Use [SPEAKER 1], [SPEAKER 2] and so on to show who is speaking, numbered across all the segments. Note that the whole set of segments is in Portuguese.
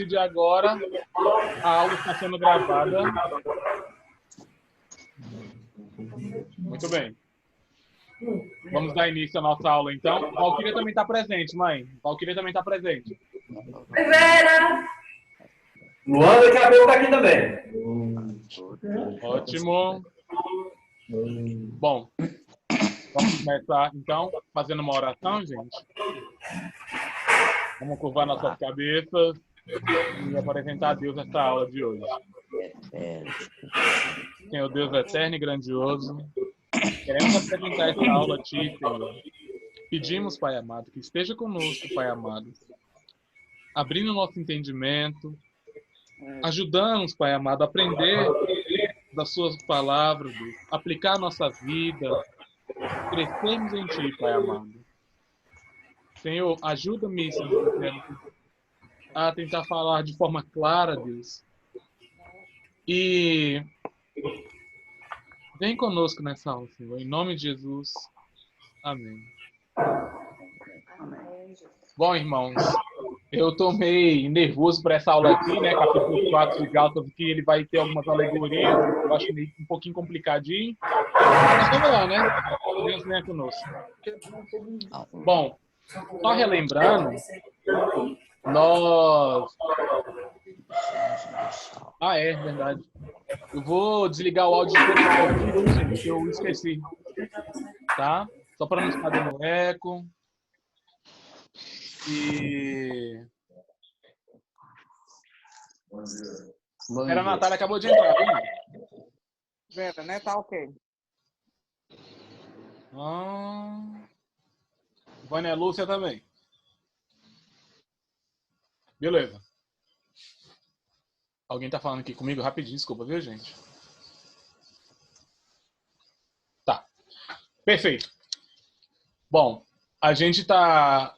[SPEAKER 1] partir de agora, a aula está sendo gravada. Muito bem. Vamos dar início à nossa aula, então. Valquíria também está presente, mãe. Valquíria também está presente.
[SPEAKER 2] Oi, Vera!
[SPEAKER 3] Luana e Cabelo está aqui também.
[SPEAKER 1] Ótimo. Bom, vamos começar, então, fazendo uma oração, gente. Vamos curvar nossas cabeças e apresentar a Deus esta aula de hoje. Senhor Deus eterno e grandioso, queremos apresentar esta aula a Ti, Senhor. Pedimos, Pai amado, que esteja conosco, Pai amado, abrindo o nosso entendimento, ajudando-nos, Pai amado, a aprender das Suas palavras, Deus, aplicar a nossa vida, crescermos em Ti, Pai amado. Senhor, ajuda-me, Senhor, a tentar falar de forma clara, Deus. E vem conosco nessa aula, Senhor. Em nome de Jesus. Amém. Bom, irmãos, eu tô meio nervoso para essa aula aqui, né? Capítulo 4 de Gálatas, que ele vai ter algumas alegorias. Eu acho meio um pouquinho complicadinho. Mas vamos lá, né? Deus venha conosco. Bom, só relembrando, nós... Ah, é verdade. Eu vou desligar o áudio de todo mundo, gente, que eu esqueci. Tá? Só para não ficar dando eco. E... Era a Natália, acabou de entrar, viu?
[SPEAKER 2] Vera, né? Tá ok.
[SPEAKER 1] Vânia Lúcia também. Beleza. Alguém tá falando aqui comigo? Rapidinho, desculpa, viu, gente? Tá. Perfeito. Bom, a gente tá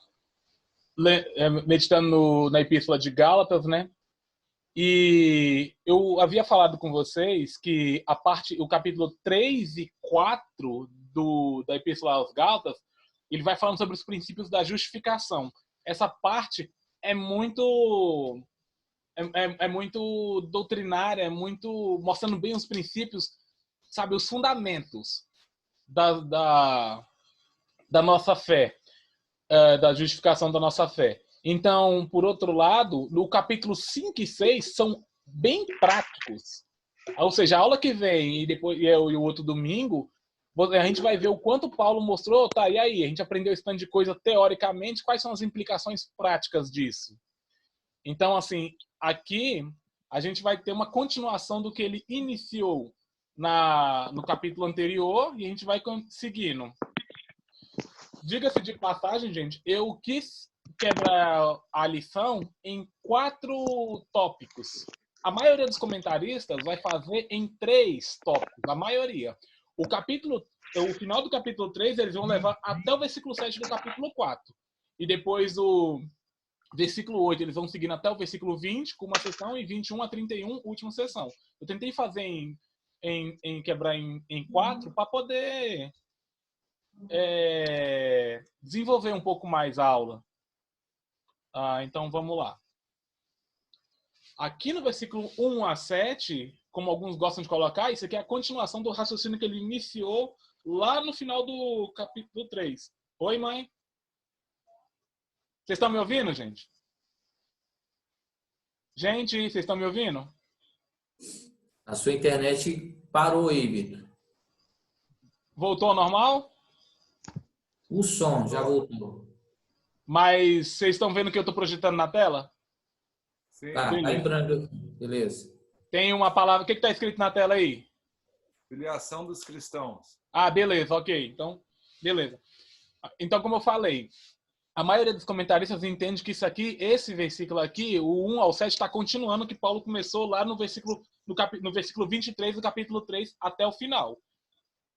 [SPEAKER 1] meditando na Epístola de Gálatas, né? E eu havia falado com vocês que o capítulo 3 e 4 da Epístola aos Gálatas, ele vai falando sobre os princípios da justificação. Essa parte é muito doutrinária, é muito mostrando bem os princípios, sabe, os fundamentos da nossa fé, da justificação da nossa fé. Então, por outro lado, no capítulo 5 e 6 são bem práticos. Ou seja, a aula que vem e o outro domingo, a gente vai ver o quanto Paulo mostrou, tá, e aí? A gente aprendeu esse tanto de coisa teoricamente, quais são as implicações práticas disso? Então, assim, aqui a gente vai ter uma continuação do que ele iniciou no capítulo anterior e a gente vai seguindo. Diga-se de passagem, gente, eu quis quebrar a lição em 4 tópicos. A maioria dos comentaristas vai fazer em 3 tópicos, a maioria. O final do capítulo 3, eles vão levar até o versículo 7 do capítulo 4. E depois o versículo 8, eles vão seguindo até o versículo 20, com uma sessão, e 21 a 31, última sessão. Eu tentei fazer quebrar em 4 para poder desenvolver um pouco mais a aula. Então, vamos lá. Aqui no versículo 1 a 7, como alguns gostam de colocar, isso aqui é a continuação do raciocínio que ele iniciou lá no final do capítulo 3. Oi, mãe? Vocês estão me ouvindo, gente? Gente, vocês estão me ouvindo?
[SPEAKER 3] A sua internet parou aí, Vitor.
[SPEAKER 1] Voltou ao normal?
[SPEAKER 3] O som já voltou.
[SPEAKER 1] Mas vocês estão vendo o que eu estou projetando na tela?
[SPEAKER 4] Sim.
[SPEAKER 3] Tá entrando. Beleza.
[SPEAKER 1] Tem uma palavra... O que está escrito na tela aí?
[SPEAKER 4] Filiação dos cristãos.
[SPEAKER 1] Beleza, ok. Então, beleza. Então, como eu falei, a maioria dos comentaristas entende que esse versículo aqui, o 1 ao 7, está continuando o que Paulo começou lá no versículo 23 do capítulo 3 até o final.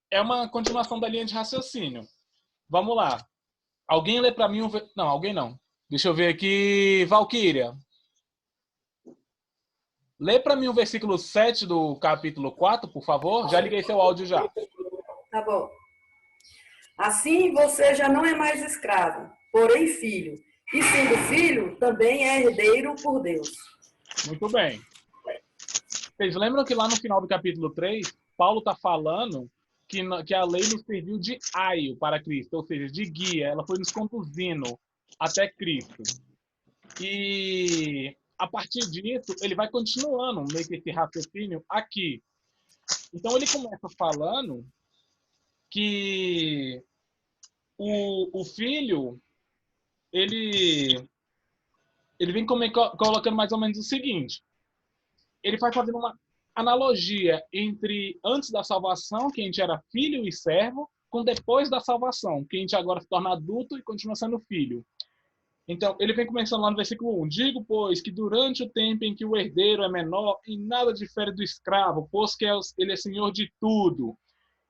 [SPEAKER 1] É uma continuação da linha de raciocínio. Vamos lá. Alguém lê para mim Não, alguém não. Deixa eu ver aqui. Valquíria. Lê para mim o versículo 7 do capítulo 4, por favor. Já liguei seu áudio já.
[SPEAKER 2] Tá bom. Assim você já não é mais escravo, porém filho.
[SPEAKER 5] e sendo filho, também é herdeiro por Deus.
[SPEAKER 1] Muito bem. Vocês lembram que lá no final do capítulo 3, Paulo está falando que a lei nos serviu de aio para Cristo, ou seja, de guia. Ela foi nos conduzindo até Cristo. E a partir disso, ele vai continuando meio que esse raciocínio aqui. Então ele começa falando que o filho, ele vem colocando mais ou menos o seguinte. Ele vai fazendo uma analogia entre antes da salvação, que a gente era filho e servo, com depois da salvação, que a gente agora se torna adulto e continua sendo filho. Então, ele vem começando lá no versículo 1. Digo, pois, que durante o tempo em que o herdeiro é menor, em nada difere do escravo, pois que ele é senhor de tudo.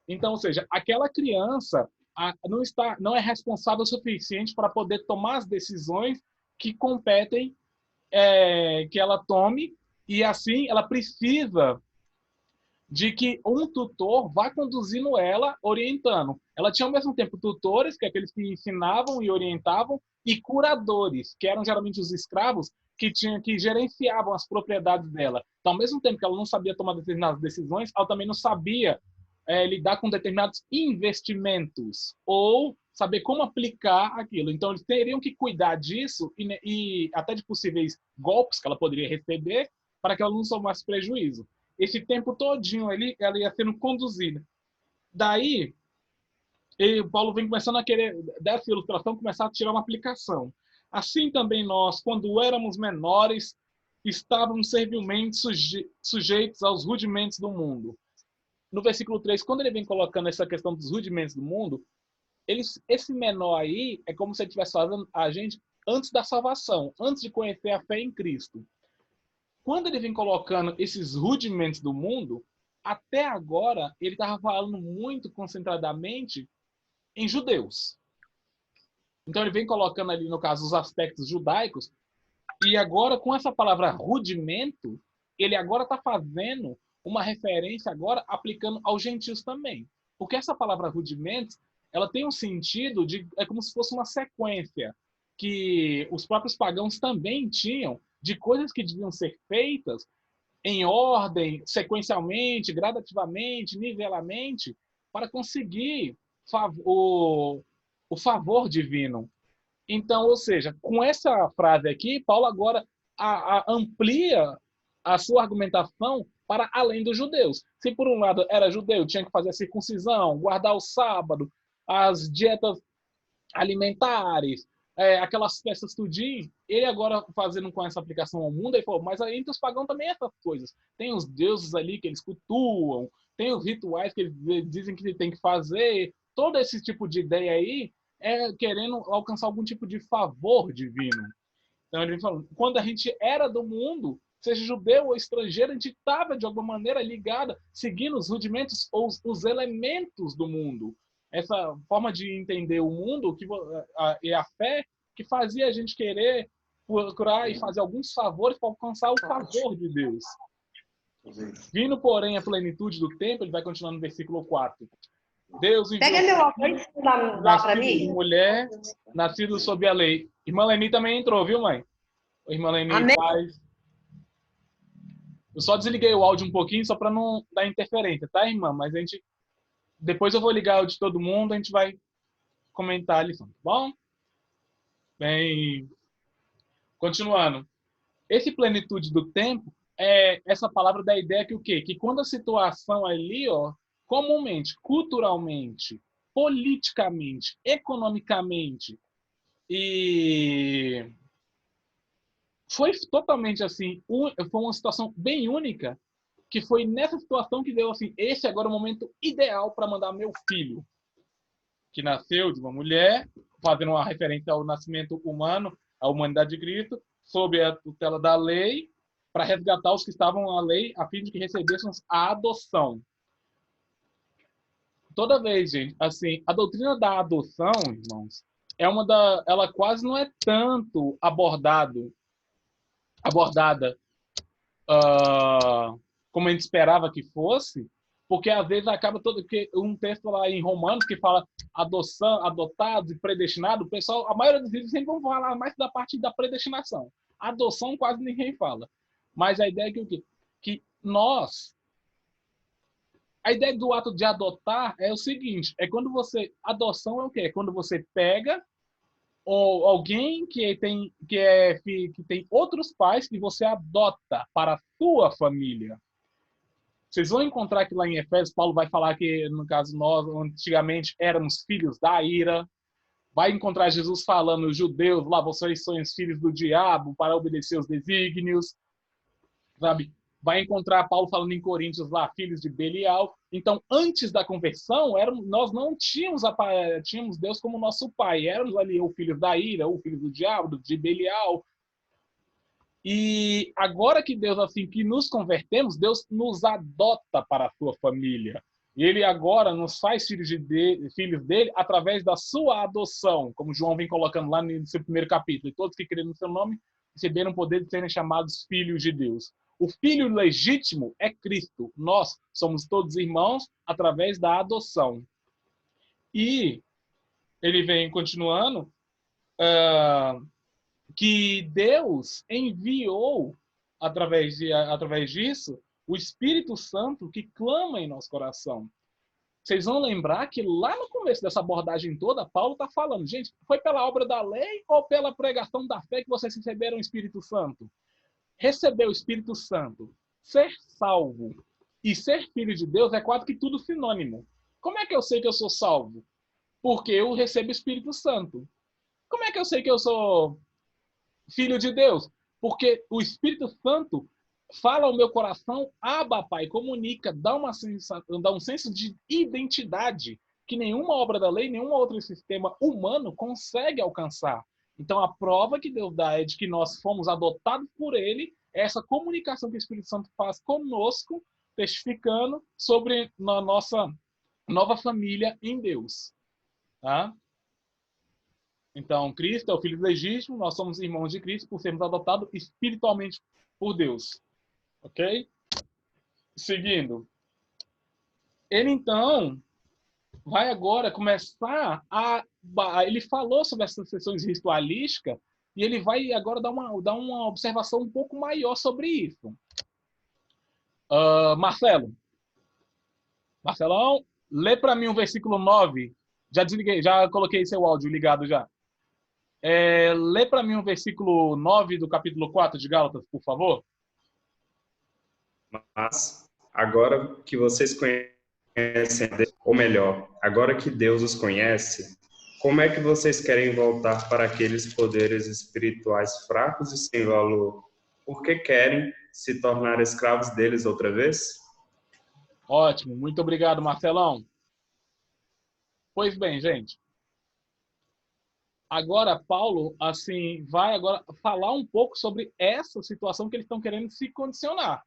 [SPEAKER 1] Então, ou seja, aquela criança não é responsável o suficiente para poder tomar as decisões que competem que ela tome, e assim ela precisa de que um tutor vá conduzindo ela, orientando. Ela tinha ao mesmo tempo tutores, que é aqueles que ensinavam e orientavam, e curadores, que eram geralmente os escravos que gerenciavam as propriedades dela. Então, ao mesmo tempo que ela não sabia tomar determinadas decisões, ela também não sabia lidar com determinados investimentos ou saber como aplicar aquilo. Então, eles teriam que cuidar disso e até de possíveis golpes que ela poderia receber para que ela não somasse prejuízo. Esse tempo todinho ela ia sendo conduzida. Daí, o Paulo vem começando a querer, dessa ilustração, começar a tirar uma aplicação. Assim também nós, quando éramos menores, estávamos servilmente sujeitos aos rudimentos do mundo. No versículo 3, quando ele vem colocando essa questão dos rudimentos do mundo, esse menor aí é como se ele estivesse fazendo a gente antes da salvação, antes de conhecer a fé em Cristo. Quando ele vem colocando esses rudimentos do mundo, até agora ele estava falando muito concentradamente em judeus. Então ele vem colocando ali, no caso, os aspectos judaicos, e agora com essa palavra rudimento, ele agora está fazendo uma referência agora aplicando aos gentios também. Porque essa palavra rudimentos, ela tem um sentido é como se fosse uma sequência que os próprios pagãos também tinham de coisas que deviam ser feitas em ordem, sequencialmente, gradativamente, nivelamente, para conseguir o favor divino. Então, ou seja, com essa frase aqui, Paulo agora amplia a sua argumentação para além dos judeus. Se por um lado era judeu, tinha que fazer a circuncisão, guardar o sábado, as dietas alimentares, aquelas peças tudinho, ele agora fazendo com essa aplicação ao mundo, ele falou, mas aí entre os pagãos também essas coisas. Tem os deuses ali que eles cultuam, tem os rituais que eles dizem que tem que fazer, todo esse tipo de ideia aí é querendo alcançar algum tipo de favor divino. Então ele falou, quando a gente era do mundo, seja judeu ou estrangeiro, a gente estava de alguma maneira ligada, seguindo os rudimentos ou os elementos do mundo. Essa forma de entender o mundo e a fé que fazia a gente querer procurar e fazer alguns favores para alcançar o favor de Deus. Vindo, porém, a plenitude do tempo, ele vai continuar no versículo 4. Deus enviou
[SPEAKER 5] Pega meu óculos lá para mim.
[SPEAKER 1] Mulher, nascido sob a lei. Irmã Leni também entrou, viu, mãe? Irmã Leni faz. Eu só desliguei o áudio um pouquinho só para não dar interferência, tá, irmã? Mas a gente depois eu vou ligar o de todo mundo, a gente vai comentar a lição, tá bom? Bem, continuando. Esse plenitude do tempo é essa palavra da ideia que o quê? Que quando a situação ali, ó, comumente, culturalmente, politicamente, economicamente, e foi totalmente assim, foi uma situação bem única, que foi nessa situação que deu assim, esse agora é o momento ideal para mandar meu filho, que nasceu de uma mulher, fazendo uma referência ao nascimento humano, à humanidade de Cristo, sob a tutela da lei, para resgatar os que estavam na lei, a fim de que recebessem a adoção. Toda vez, gente, assim, a doutrina da adoção, irmãos, ela quase não é tanto abordada como a gente esperava que fosse, Porque às vezes acaba todo que um texto lá em Romanos que fala adoção, adotados e predestinado, o pessoal, a maioria dos livros sempre vão falar mais da parte da predestinação. Adoção quase ninguém fala. Mas a ideia é que o quê? Que nós, a ideia do ato de adotar é o seguinte, é quando você, adoção é o quê? É quando você pega ou alguém que tem outros pais que você adota para a sua família. Vocês vão encontrar que lá em Efésios, Paulo vai falar que, no caso, nós, antigamente, éramos filhos da ira. Vai encontrar Jesus falando, os judeus, lá, vocês são os filhos do diabo para obedecer os desígnios. Sabe? Vai encontrar Paulo falando em Coríntios, lá, filhos de Belial. Então, antes da conversão, nós não tínhamos Deus como nosso pai. Éramos ali o filho da ira, o filho do diabo, de Belial. E agora que Deus, assim, que nos convertemos, Deus nos adota para a sua família. E Ele agora nos faz filhos dele através da sua adoção, como João vem colocando lá no seu primeiro capítulo. E todos que creem no seu nome receberam o poder de serem chamados filhos de Deus. O filho legítimo é Cristo. Nós somos todos irmãos através da adoção. E ele vem continuando... que Deus enviou, através disso, o Espírito Santo que clama em nosso coração. Vocês vão lembrar que lá no começo dessa abordagem toda, Paulo está falando, gente, foi pela obra da lei ou pela pregação da fé que vocês receberam o Espírito Santo? Receber o Espírito Santo, ser salvo e ser filho de Deus é quase que tudo sinônimo. Como é que eu sei que eu sou salvo? Porque eu recebo o Espírito Santo. Como é que eu sei que eu sou filho de Deus? Porque o Espírito Santo fala ao meu coração, Abba, Pai, comunica, dá um senso de identidade que nenhuma obra da lei, nenhum outro sistema humano consegue alcançar. Então, a prova que Deus dá é de que nós fomos adotados por Ele, essa comunicação que o Espírito Santo faz conosco, testificando sobre a nossa nova família em Deus. Tá? Então, Cristo é o Filho legítimo, nós somos irmãos de Cristo por sermos adotados espiritualmente por Deus. Ok? Seguindo. Ele, então, vai agora começar ele falou sobre essas sessões ritualísticas e ele vai agora dar uma observação um pouco maior sobre isso. Marcelão, lê para mim o versículo 9. Já desliguei, já coloquei seu áudio ligado já. Lê para mim o versículo 9 do capítulo 4 de Gálatas, por favor.
[SPEAKER 6] Mas, agora que vocês conhecem, ou melhor, agora que Deus os conhece, como é que vocês querem voltar para aqueles poderes espirituais fracos e sem valor? Por que querem se tornar escravos deles outra vez?
[SPEAKER 1] Ótimo, muito obrigado, Marcelão. Pois bem, gente. Agora, Paulo, assim, vai agora falar um pouco sobre essa situação que eles estão querendo se condicionar.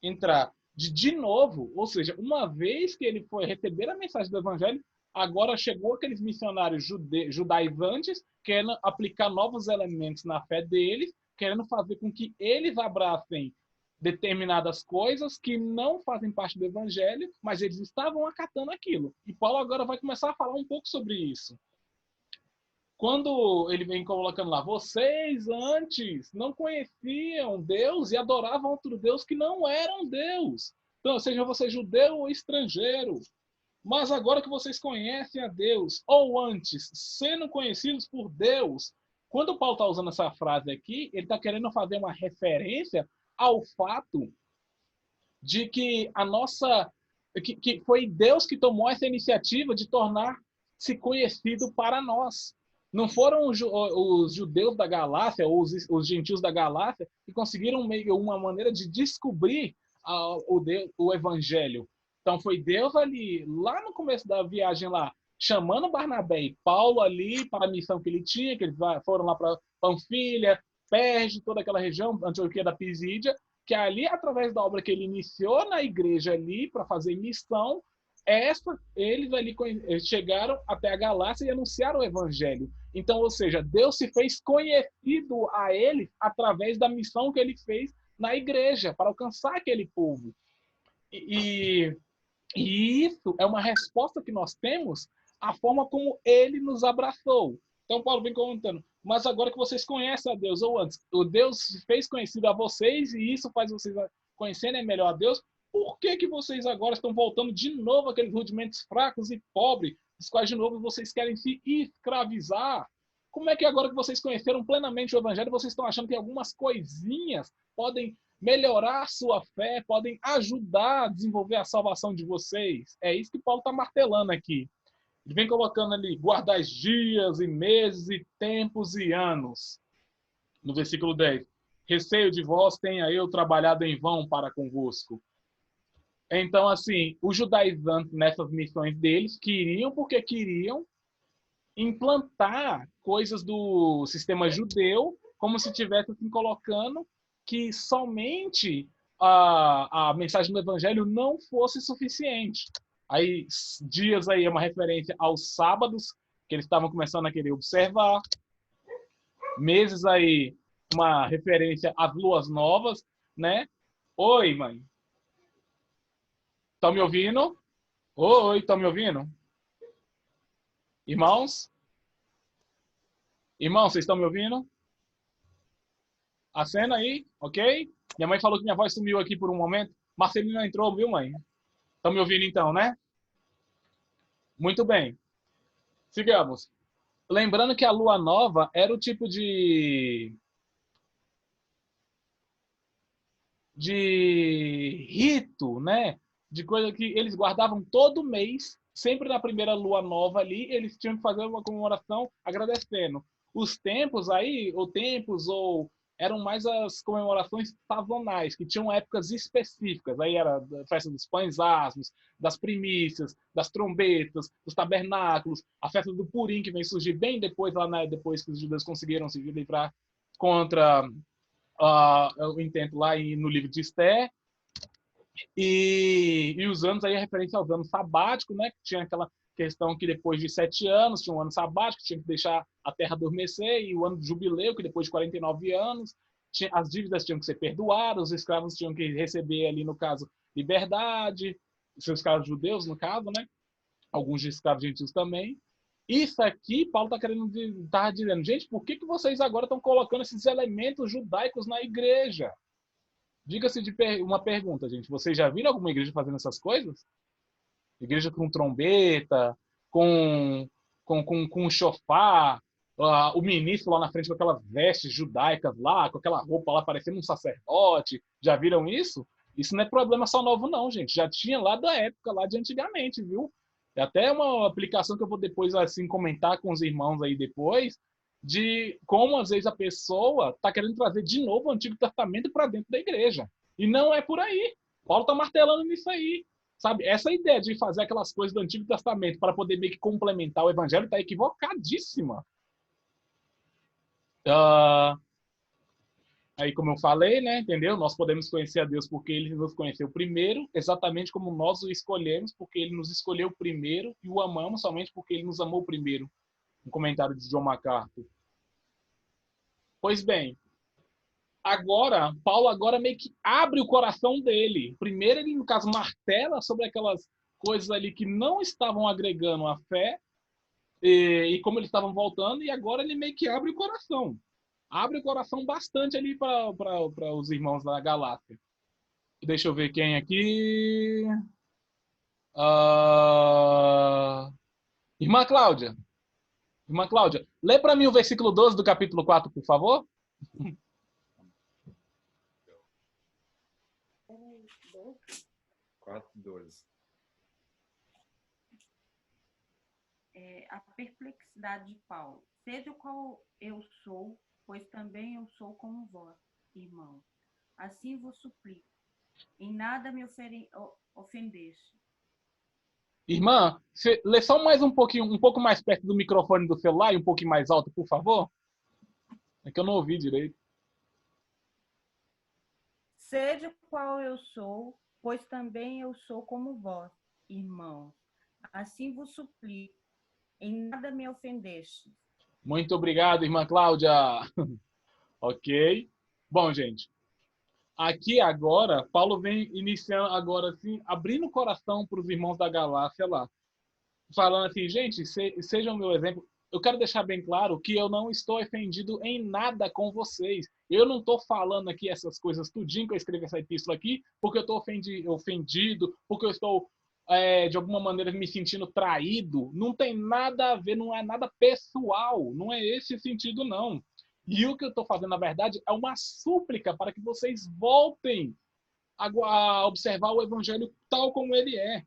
[SPEAKER 1] Entrar de novo, ou seja, uma vez que ele foi receber a mensagem do Evangelho, agora chegou aqueles missionários judaizantes, querendo aplicar novos elementos na fé deles, querendo fazer com que eles abracem determinadas coisas que não fazem parte do Evangelho, mas eles estavam acatando aquilo. E Paulo agora vai começar a falar um pouco sobre isso. Quando ele vem colocando lá, vocês antes não conheciam Deus e adoravam outro Deus que não era um Deus. Então, seja você judeu ou estrangeiro. Mas agora que vocês conhecem a Deus, ou antes, sendo conhecidos por Deus, quando Paulo está usando essa frase aqui, ele está querendo fazer uma referência ao fato de que que foi Deus que tomou essa iniciativa de tornar-se conhecido para nós. Não foram os judeus da Galácia ou os gentios da Galácia que conseguiram meio uma maneira de descobrir o Evangelho. Então foi Deus ali, lá no começo da viagem lá, chamando Barnabé e Paulo ali para a missão que ele tinha, que eles foram lá para Panfilha, Perge, toda aquela região, Antioquia da Pisídia, que ali, através da obra que ele iniciou na igreja ali para fazer missão, eles ali chegaram até a Galácia e anunciaram o Evangelho. Então, ou seja, Deus se fez conhecido a eles através da missão que ele fez na igreja, para alcançar aquele povo. E E isso é uma resposta que nós temos à forma como ele nos abraçou. Então, Paulo vem comentando, mas agora que vocês conhecem a Deus, ou antes, o Deus fez conhecido a vocês e isso faz vocês conhecerem melhor a Deus, por que que vocês agora estão voltando de novo àqueles rudimentos fracos e pobres, dos quais de novo vocês querem se escravizar? Como é que agora que vocês conheceram plenamente o Evangelho, vocês estão achando que algumas coisinhas podem melhorar a sua fé, podem ajudar a desenvolver a salvação de vocês? É isso que Paulo está martelando aqui. Ele vem colocando ali, guardar dias e meses e tempos e anos. No versículo 10. Receio de vós tenha eu trabalhado em vão para convosco. Então, assim, os judaizantes nessas missões deles queriam, porque queriam, implantar coisas do sistema judeu, como se estivesse assim, colocando que somente a mensagem do evangelho não fosse suficiente. Aí, dias aí é uma referência aos sábados, que eles estavam começando a querer observar. Meses aí, uma referência às luas novas, né? Oi, mãe. Estão me ouvindo? Oi, estão me ouvindo? Irmãos? Irmãos, vocês estão me ouvindo? Acena aí, ok? Minha mãe falou que minha voz sumiu aqui por um momento. Marcelina entrou, viu, mãe? Estão me ouvindo então, né? Muito bem. Sigamos. Lembrando que a lua nova era o tipo de rito, né? De coisa que eles guardavam todo mês, sempre na primeira lua nova ali, eles tinham que fazer uma comemoração agradecendo. Os tempos aí, ou tempos, ou eram mais as comemorações sazonais, que tinham épocas específicas. Aí era a festa dos pães asmos, das primícias, das trombetas, dos tabernáculos, a festa do Purim, que vem surgir bem depois, lá depois que os judeus conseguiram se livrar contra o intento lá no livro de Esther. E os anos aí é referência aos anos sabáticos, né? Que tinha aquela questão que depois de 7 anos tinha um ano sabático, tinha que deixar a terra adormecer, e o ano de jubileu, que depois de 49 anos, as dívidas tinham que ser perdoadas, os escravos tinham que receber ali, no caso, liberdade, seus escravos judeus, no caso, né? Alguns de escravos gentios também. Isso aqui, Paulo está querendo estar dizendo, gente, por que vocês agora estão colocando esses elementos judaicos na igreja? Diga-se de uma pergunta, gente. Vocês já viram alguma igreja fazendo essas coisas? Igreja com trombeta, com chofar, o ministro lá na frente com aquelas vestes judaicas lá, com aquela roupa lá parecendo um sacerdote. Já viram isso? Isso não é problema só novo, não, gente. Já tinha lá da época, lá de antigamente, viu? É até uma aplicação que eu vou depois assim comentar com os irmãos aí depois, de como às vezes a pessoa está querendo trazer de novo o Antigo Testamento para dentro da igreja. E não é por aí. Paulo está martelando nisso aí. Sabe? Essa ideia de fazer aquelas coisas do Antigo Testamento para poder meio que complementar o Evangelho está equivocadíssima. Aí, como eu falei, né, entendeu? Nós podemos conhecer a Deus porque Ele nos conheceu primeiro, exatamente como nós o escolhemos, porque Ele nos escolheu primeiro, e o amamos somente porque Ele nos amou primeiro. Um comentário de John MacArthur. Pois bem, agora, Paulo agora meio que abre o coração dele. Primeiro ele, no caso, martela sobre aquelas coisas ali que não estavam agregando a fé, e como eles estavam voltando, e agora ele meio que abre o coração. Abre o coração bastante ali para os irmãos da Galácia. Deixa eu ver quem aqui. Irmã Cláudia. Irmã Cláudia, lê para mim o versículo 12 do capítulo 4, por favor.
[SPEAKER 4] 4:12.
[SPEAKER 7] A perplexidade de Paulo. Seja o qual eu sou, pois também eu sou como vós, irmão. Assim vos suplico. Em nada me ofendeste.
[SPEAKER 1] Irmã, lê só mais um pouco mais perto do microfone do celular e um pouquinho mais alto, por favor. É que eu não ouvi direito.
[SPEAKER 7] Seja o qual eu sou, pois também eu sou como vós, irmãos. Assim vos suplico. Em nada me ofendeste.
[SPEAKER 1] Muito obrigado, irmã Cláudia. Ok. Bom, gente. Aqui agora, Paulo vem iniciando agora assim, abrindo o coração para os irmãos da Galácia lá, falando assim, gente, sejam meu exemplo. Eu quero deixar bem claro que eu não estou ofendido em nada com vocês. Eu não estou falando aqui essas coisas tudinho que eu escrevi essa epístola aqui, porque eu estou ofendido, porque eu estou, de alguma maneira, me sentindo traído. Não tem nada a ver, não é nada pessoal. Não é esse sentido, não. E o que eu estou fazendo, na verdade, é uma súplica para que vocês voltem a observar o evangelho tal como ele é.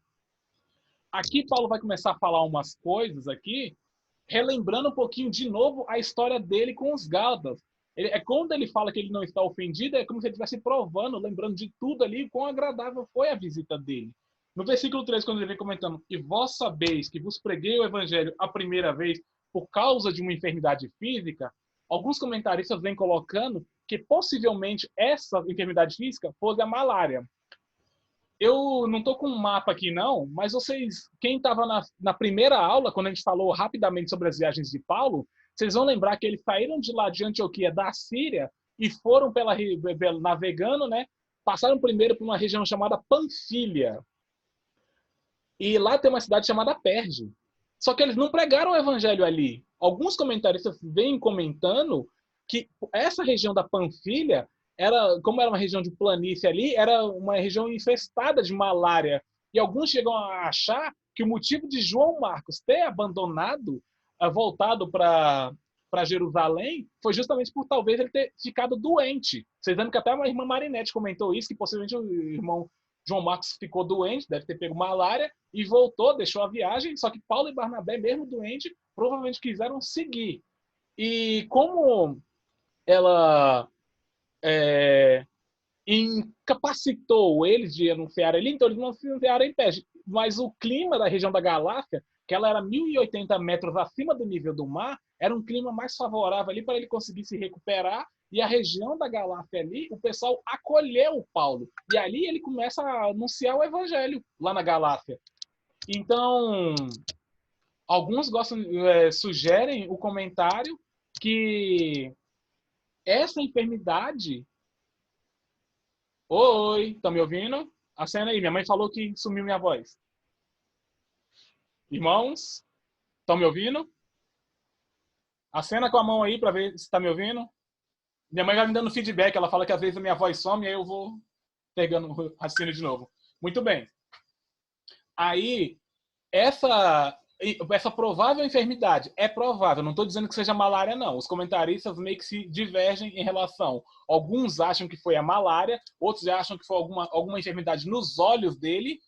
[SPEAKER 1] Aqui Paulo vai começar a falar umas coisas aqui, relembrando um pouquinho de novo a história dele com os Gálatas. Quando ele fala que ele não está ofendido, é como se ele estivesse provando, lembrando de tudo ali, quão agradável foi a visita dele. No versículo 3, quando ele vem comentando, e vós sabeis que vos preguei o evangelho a primeira vez por causa de uma enfermidade física, alguns comentaristas vêm colocando que possivelmente essa enfermidade física fosse a malária. Eu não estou com um mapa aqui não, mas vocês, quem estava na primeira aula, quando a gente falou rapidamente sobre as viagens de Paulo, vocês vão lembrar que eles saíram de lá de Antioquia, da Síria, e foram navegando, né? Passaram primeiro por uma região chamada Panfilha. E lá tem uma cidade chamada Perge. Só que eles não pregaram o evangelho ali. Alguns comentaristas vêm comentando que essa região da Panfilha, como era uma região de planície ali, era uma região infestada de malária. E alguns chegam a achar que o motivo de João Marcos ter abandonado, voltado para Jerusalém, foi justamente por talvez ele ter ficado doente. Vocês lembram que até a irmã Marinette comentou isso, que possivelmente o irmão João Marcos ficou doente, deve ter pego malária, e voltou, deixou a viagem, só que Paulo e Barnabé, mesmo doente, provavelmente quiseram seguir. E como ela incapacitou eles de anunciar ali, então eles não se anunciaram em pé. Mas o clima da região da Galácia, que ela era 1.080 metros acima do nível do mar, era um clima mais favorável ali para ele conseguir se recuperar. E a região da Galácia ali, o pessoal acolheu Paulo. E ali ele começa a anunciar o evangelho lá na Galácia. Então, alguns sugerem o comentário que essa enfermidade... Oi, estão me ouvindo? Acena aí, minha mãe falou que sumiu minha voz. Irmãos, estão me ouvindo? Acena com a mão aí para ver se está me ouvindo. Minha mãe vai me dando feedback, ela fala que às vezes a minha voz some e aí eu vou pegando o raciocínio de novo. Muito bem. Aí, essa provável enfermidade é provável, não estou dizendo que seja malária, não. Os comentaristas meio que se divergem em relação. Alguns acham que foi a malária, outros acham que foi alguma enfermidade nos olhos dele,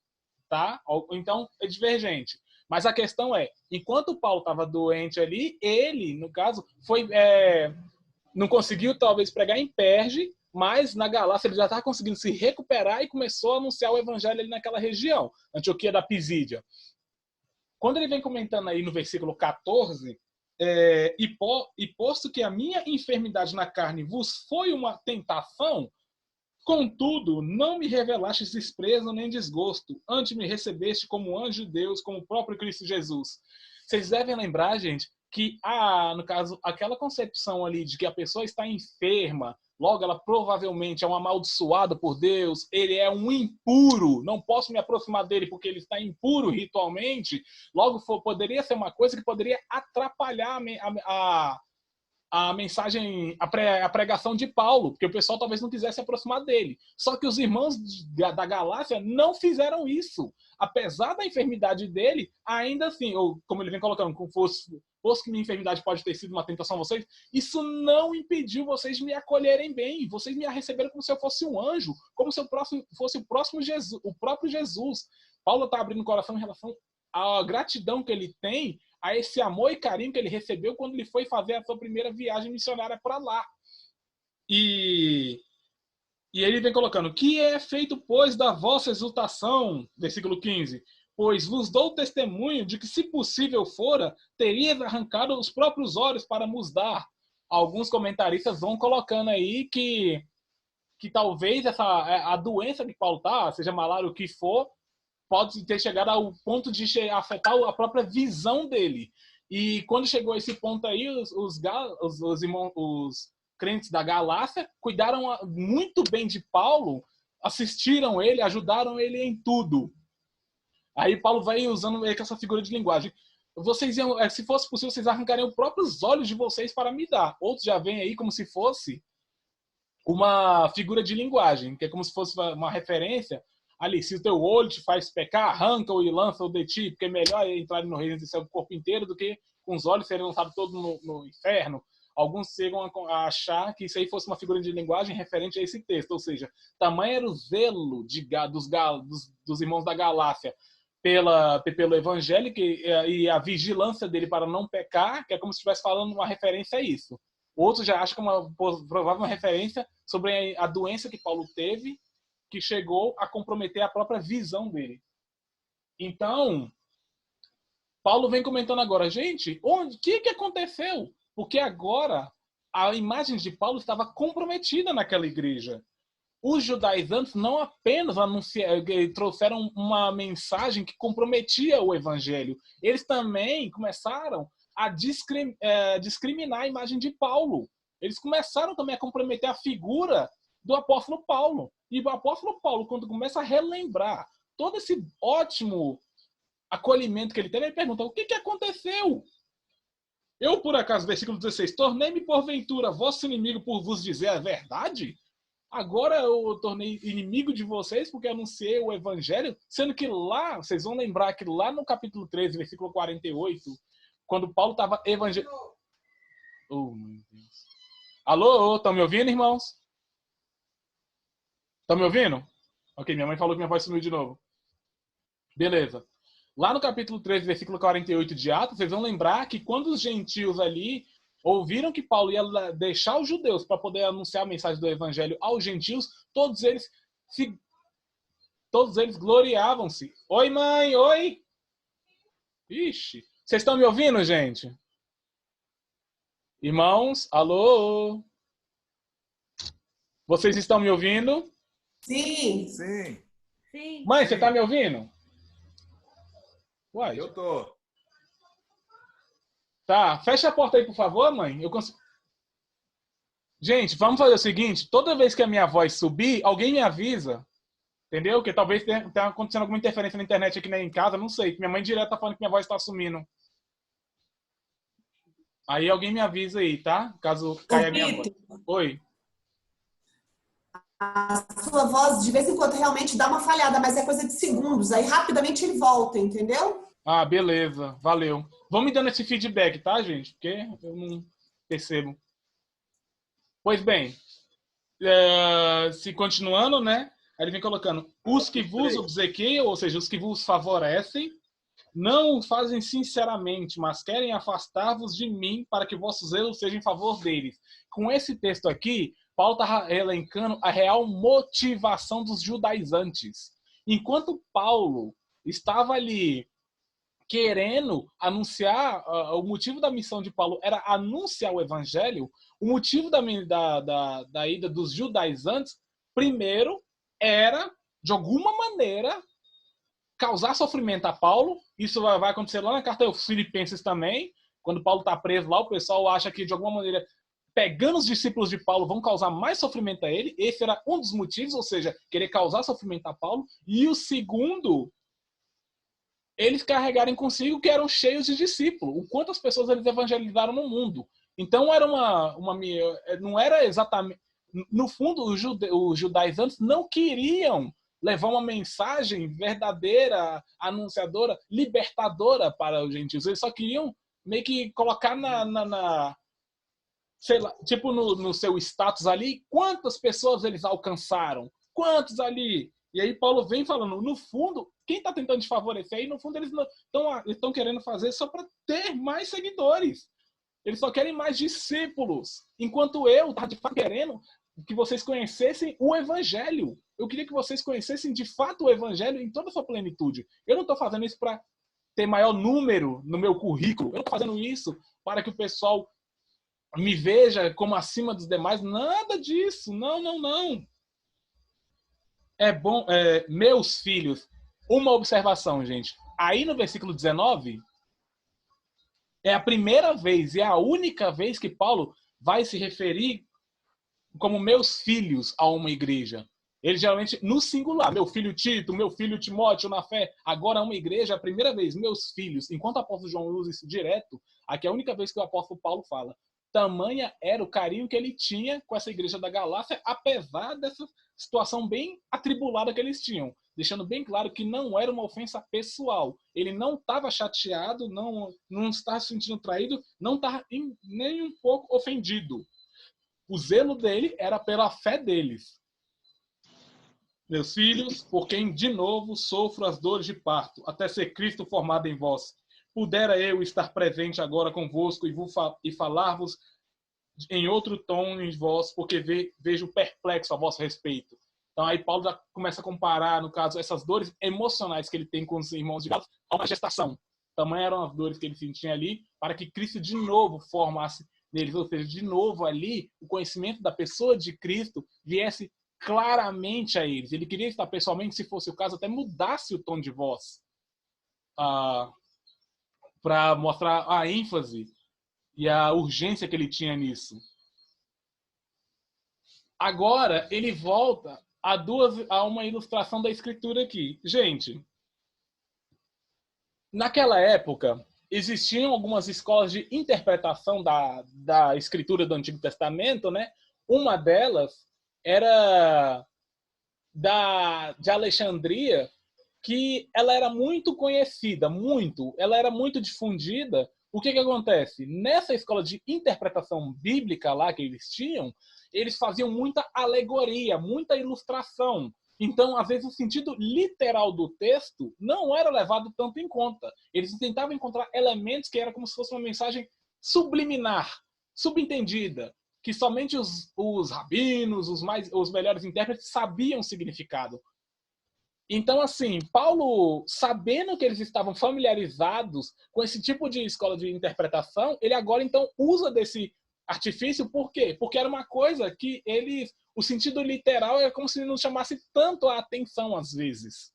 [SPEAKER 1] tá? Então, é divergente. Mas a questão é, enquanto Paulo estava doente ali, ele, no caso, não conseguiu talvez pregar em Perge, mas na Galácia ele já estava conseguindo se recuperar e começou a anunciar o evangelho ali naquela região, Antioquia da Pisídia. Quando ele vem comentando aí no versículo 14, e posto que a minha enfermidade na carne vos foi uma tentação, contudo, não me revelastes desprezo nem desgosto, antes me recebeste como anjo de Deus, como o próprio Cristo Jesus. Vocês devem lembrar, gente, que, no caso, aquela concepção ali de que a pessoa está enferma, logo ela provavelmente é um amaldiçoado por Deus, ele é um impuro, não posso me aproximar dele porque ele está impuro ritualmente, logo poderia ser uma coisa que poderia atrapalhar a mensagem, a pregação de Paulo, porque o pessoal talvez não quisesse se aproximar dele. Só que os irmãos da Galácia não fizeram isso. Apesar da enfermidade dele, ainda assim, ou como ele vem colocando, como fosse que minha enfermidade pode ter sido uma tentação a vocês, isso não impediu vocês de me acolherem bem. Vocês me receberam como se eu fosse um anjo, como se eu fosse o próprio Jesus. Paulo está abrindo o coração em relação à gratidão que ele tem, a esse amor e carinho que ele recebeu quando ele foi fazer a sua primeira viagem missionária para lá. E ele vem colocando, que é feito, pois, da vossa exultação, versículo 15, pois vos dou testemunho de que, se possível fora, terias arrancado os próprios olhos para nos dar. Alguns comentaristas vão colocando aí que talvez a doença que Paulo está, seja malária ou o que for, pode ter chegado ao ponto de afetar a própria visão dele. E quando chegou a esse ponto aí, os crentes da Galácia cuidaram muito bem de Paulo, assistiram ele, ajudaram ele em tudo. Aí Paulo vai usando essa figura de linguagem. Vocês iam, se fosse possível, vocês arrancariam os próprios olhos de vocês para me dar. Outros já vêm aí como se fosse uma figura de linguagem, que é como se fosse uma referência. Ali, se o teu olho te faz pecar, arranca-o e lança-o de ti, porque é melhor entrar no reino de céu com o corpo inteiro do que com os olhos serem lançados todos no inferno. Alguns chegam a achar que isso aí fosse uma figura de linguagem referente a esse texto, ou seja, tamanho era o zelo dos irmãos da Galácia pelo evangelho e a vigilância dele para não pecar, que é como se estivesse falando uma referência a isso. Outros já acham que é uma provável referência sobre a doença que Paulo teve, que chegou a comprometer a própria visão dele. Então, Paulo vem comentando agora, gente, o que aconteceu? Porque agora a imagem de Paulo estava comprometida naquela igreja. Os judaizantes não apenas trouxeram uma mensagem que comprometia o evangelho, eles também começaram a discriminar a imagem de Paulo. Eles começaram também a comprometer a figura do apóstolo Paulo. E o apóstolo Paulo, quando começa a relembrar todo esse ótimo acolhimento que ele teve, ele pergunta, o que aconteceu? Eu, por acaso, versículo 16, tornei-me porventura vosso inimigo por vos dizer a verdade? Agora eu tornei inimigo de vocês porque anunciei o evangelho, sendo que lá, vocês vão lembrar que lá no capítulo 13, versículo 48, quando Paulo estava evangelizando... Oh, meu Deus. Alô, estão me ouvindo, irmãos? Estão me ouvindo? Ok, minha mãe falou que minha voz sumiu de novo. Beleza. Lá no capítulo 13, versículo 48 de Atos, vocês vão lembrar que quando os gentios ali ouviram que Paulo ia deixar os judeus para poder anunciar a mensagem do evangelho aos gentios, todos eles gloriavam-se. Oi, mãe, oi! Ixi, vocês estão me ouvindo, gente? Irmãos, alô? Vocês estão me ouvindo?
[SPEAKER 5] Sim.
[SPEAKER 4] Sim,
[SPEAKER 7] Sim.
[SPEAKER 1] Mãe, você está me ouvindo? Uai,
[SPEAKER 4] eu tô.
[SPEAKER 1] tá, fecha a porta aí, por favor, mãe. Eu consigo... Gente, vamos fazer o seguinte, toda vez que a minha voz subir, alguém me avisa, entendeu? Porque talvez tenha acontecendo alguma interferência na internet aqui em casa, não sei. Minha mãe direto tá falando que minha voz está sumindo. Aí alguém me avisa aí, tá? Caso caia a minha voz. Oi.
[SPEAKER 8] A sua voz, de vez em quando, realmente dá uma falhada, mas é coisa de segundos. Aí, rapidamente, ele volta, entendeu?
[SPEAKER 1] Ah, beleza. Valeu. Vão me dando esse feedback, tá, gente? Porque eu não percebo. Pois bem, se continuando, né? Aí ele vem colocando os que vos obsequiam, ou seja, os que vos favorecem, não o fazem sinceramente, mas querem afastar-vos de mim para que o vosso zelo seja em favor deles. Com esse texto aqui, Paulo está elencando a real motivação dos judaizantes. Enquanto Paulo estava ali querendo anunciar, o motivo da missão de Paulo era anunciar o evangelho, o motivo da ida dos judaizantes, primeiro, era, de alguma maneira, causar sofrimento a Paulo. Isso vai acontecer lá na carta aos Filipenses também. Quando Paulo está preso lá, o pessoal acha que, de alguma maneira, pegando os discípulos de Paulo, vão causar mais sofrimento a ele. Esse era um dos motivos, ou seja, querer causar sofrimento a Paulo. E o segundo, eles carregarem consigo que eram cheios de discípulos. O quanto as pessoas eles evangelizaram no mundo. Então, era não era exatamente... No fundo, os judaizantes não queriam levar uma mensagem verdadeira, anunciadora, libertadora para os gentios. Eles só queriam meio que colocar sei lá, tipo no seu status ali, quantas pessoas eles alcançaram, quantos ali. E aí Paulo vem falando, no fundo, quem está tentando te favorecer aí, no fundo eles estão querendo fazer só para ter mais seguidores. Eles só querem mais discípulos. Enquanto eu estava de fato querendo que vocês conhecessem o evangelho. Eu queria que vocês conhecessem de fato o evangelho em toda a sua plenitude. Eu não estou fazendo isso para ter maior número no meu currículo. Eu não estou fazendo isso para que o pessoal me veja como acima dos demais. Nada disso. Não, não, não. É bom, meus filhos, uma observação, gente. Aí no versículo 19, é a primeira vez e é a única vez que Paulo vai se referir como meus filhos a uma igreja. Ele geralmente, no singular, meu filho Tito, meu filho Timóteo na fé, agora uma igreja, a primeira vez, meus filhos. Enquanto o apóstolo João usa isso direto, aqui é a única vez que o apóstolo Paulo fala. Tamanha era o carinho que ele tinha com essa igreja da Galácia, apesar dessa situação bem atribulada que eles tinham. Deixando bem claro que não era uma ofensa pessoal. Ele não estava chateado, não estava se sentindo traído, não estava nem um pouco ofendido. O zelo dele era pela fé deles. Meus filhos, por quem de novo sofro as dores de parto, até ser Cristo formado em vós. Pudera eu estar presente agora convosco e falar-vos em outro tom em vós, porque vejo perplexo a vosso respeito. Então aí Paulo já começa a comparar, no caso, essas dores emocionais que ele tem com os irmãos de Gálatas a uma gestação. Também eram as dores que ele sentia ali, para que Cristo de novo formasse neles, ou seja, de novo ali, o conhecimento da pessoa de Cristo viesse claramente a eles. Ele queria estar pessoalmente, se fosse o caso, até mudasse o tom de voz para mostrar a ênfase e a urgência que ele tinha nisso. Agora, ele volta a uma ilustração da escritura aqui. Gente, naquela época, existiam algumas escolas de interpretação da escritura do Antigo Testamento, né? Uma delas era de Alexandria, que ela era muito conhecida, ela era muito difundida. O que acontece? Nessa escola de interpretação bíblica lá que eles tinham, eles faziam muita alegoria, muita ilustração. Então, às vezes, o sentido literal do texto não era levado tanto em conta. Eles tentavam encontrar elementos que era como se fosse uma mensagem subliminar, subentendida, que somente os rabinos, os melhores intérpretes sabiam o significado. Então, assim, Paulo, sabendo que eles estavam familiarizados com esse tipo de escola de interpretação, ele agora, então, usa desse artifício. Por quê? Porque era uma coisa que o sentido literal é como se não chamasse tanto a atenção, às vezes.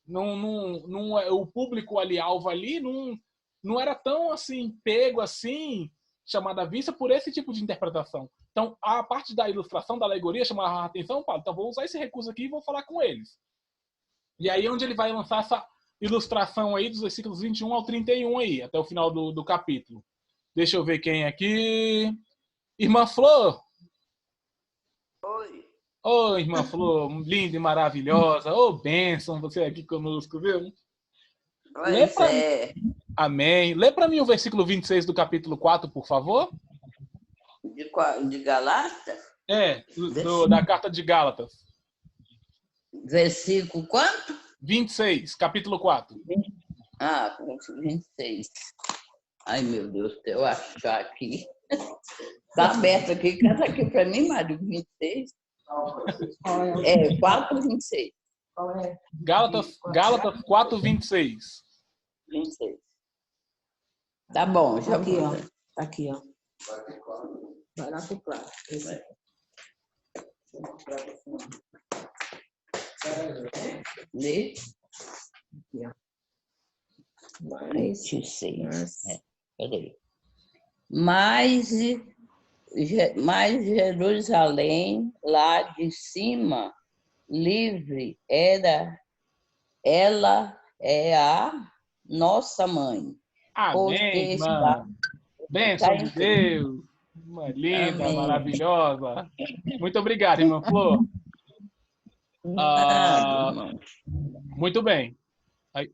[SPEAKER 1] O público ali, alvo ali, não era tão, assim, pego, assim, chamado à vista por esse tipo de interpretação. Então, a parte da ilustração, da alegoria, chamava a atenção, Paulo, então vou usar esse recurso aqui e vou falar com eles. E aí onde ele vai lançar essa ilustração aí dos versículos 21 ao 31 aí, até o final do capítulo. Deixa eu ver quem é aqui. Irmã Flor.
[SPEAKER 2] Oi.
[SPEAKER 1] Oi, irmã Flor, linda e maravilhosa. Ô, bênção você aqui conosco, viu? Amém. Lê para mim o versículo 26 do capítulo 4, por favor.
[SPEAKER 9] De Galácia?
[SPEAKER 1] Da carta de Gálatas.
[SPEAKER 9] Versículo quanto?
[SPEAKER 1] 26, capítulo 4.
[SPEAKER 9] 26. Ai, meu Deus, eu achar aqui. Está aberto aqui, canta aqui para mim, Mário, 26. 4, 26.
[SPEAKER 1] Gálatas 4, 26.
[SPEAKER 9] 26. Tá bom, já
[SPEAKER 8] Aqui,
[SPEAKER 9] vou.
[SPEAKER 8] ó. Tá aqui, ó. Vai lá pro prato.
[SPEAKER 9] Lê.
[SPEAKER 8] Aqui, ó.
[SPEAKER 9] 26. Peraí. Mas Jerusalém, lá de cima, livre, ela é a nossa mãe.
[SPEAKER 1] Amém, irmã. Bênção de Deus. Uma linda,
[SPEAKER 9] Amém.
[SPEAKER 1] Maravilhosa. Muito obrigado, irmã Flor. Muito bem. Aí.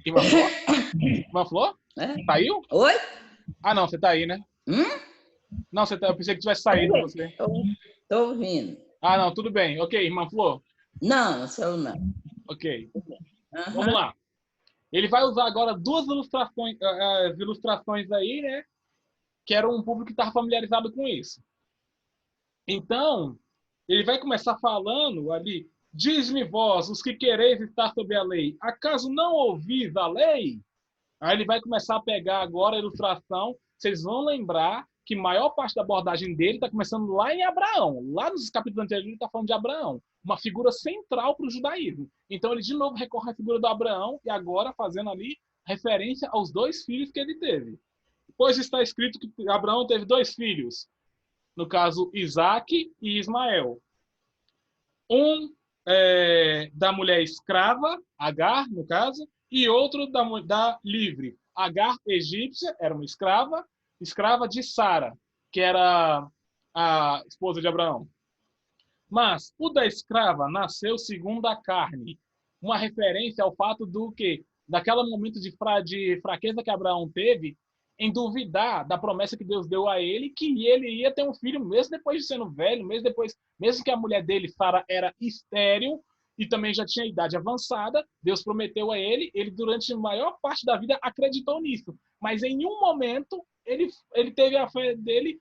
[SPEAKER 1] Irmã Flor? Irmã Flor? Saiu?
[SPEAKER 9] Oi?
[SPEAKER 1] Ah, não, você tá aí, né? Não, eu pensei que tivesse saído você.
[SPEAKER 9] Estou ouvindo.
[SPEAKER 1] Ah, não, tudo bem. Ok, irmã Flor?
[SPEAKER 9] Não, sou não.
[SPEAKER 1] Ok. Vamos lá. Ele vai usar agora duas ilustrações aí, né? Que era um público que estava familiarizado com isso. Então, ele vai começar falando ali: diz-me vós, os que quereis estar sob a lei, acaso não ouvis a lei? Aí ele vai começar a pegar agora a ilustração. Vocês vão lembrar que a maior parte da abordagem dele está começando lá em Abraão. Lá nos capítulos anteriores ele está falando de Abraão, uma figura central para o judaísmo. Então ele de novo recorre à figura do Abraão e agora fazendo ali referência aos 2 filhos que ele teve. Pois está escrito que Abraão teve 2 filhos. no caso Isaac e Ismael. Um da mulher escrava, Agar, no caso, e outro da livre. Agar, egípcia, era uma escrava de Sara, que era a esposa de Abraão. Mas o da escrava nasceu segundo a carne, uma referência ao fato do que, daquele momento de fraqueza que Abraão teve, em duvidar da promessa que Deus deu a ele, que ele ia ter um filho mesmo depois de sendo velho, mesmo que a mulher dele, Sara, era estéril e também já tinha idade avançada. Deus prometeu a ele durante a maior parte da vida acreditou nisso, mas em um momento ele teve a fé dele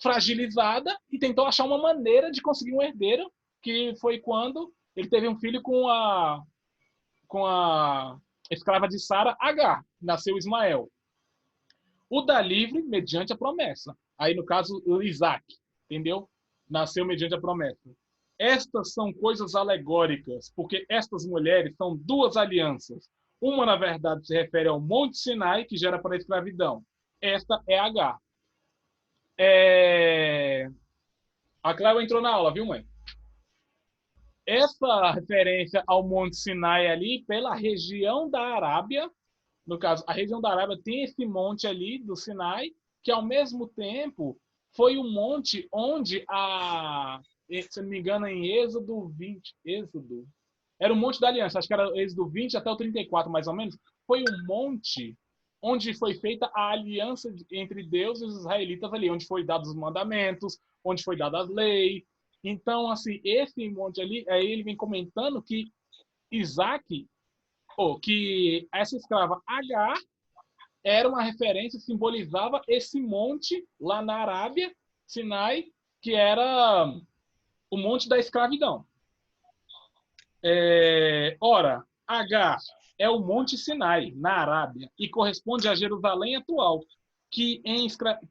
[SPEAKER 1] fragilizada e tentou achar uma maneira de conseguir um herdeiro, que foi quando ele teve um filho com a escrava de Sara, Agar, nasceu Ismael. O da livre, mediante a promessa. Aí, no caso, o Isaac, entendeu? Nasceu mediante a promessa. Estas são coisas alegóricas, porque estas mulheres são duas alianças. Uma, na verdade, se refere ao Monte Sinai, que gera para a escravidão. Esta é Agar. A Cléo entrou na aula, viu, mãe? Essa referência ao Monte Sinai ali, pela região da Arábia, no caso, a região da Arábia tem esse monte ali do Sinai, que ao mesmo tempo foi o monte onde se não me engano, em Êxodo 20, era o Monte da Aliança, acho que era Êxodo 20 até o 34, mais ou menos, foi um monte onde foi feita a aliança entre Deus e os israelitas ali, onde foi dados os mandamentos, onde foi dada as leis. Então, assim, esse monte ali, aí ele vem comentando que que essa escrava Agar era uma referência, simbolizava esse monte lá na Arábia, Sinai, que era o monte da escravidão. Ora, Agar é o Monte Sinai, na Arábia, e corresponde a Jerusalém atual, que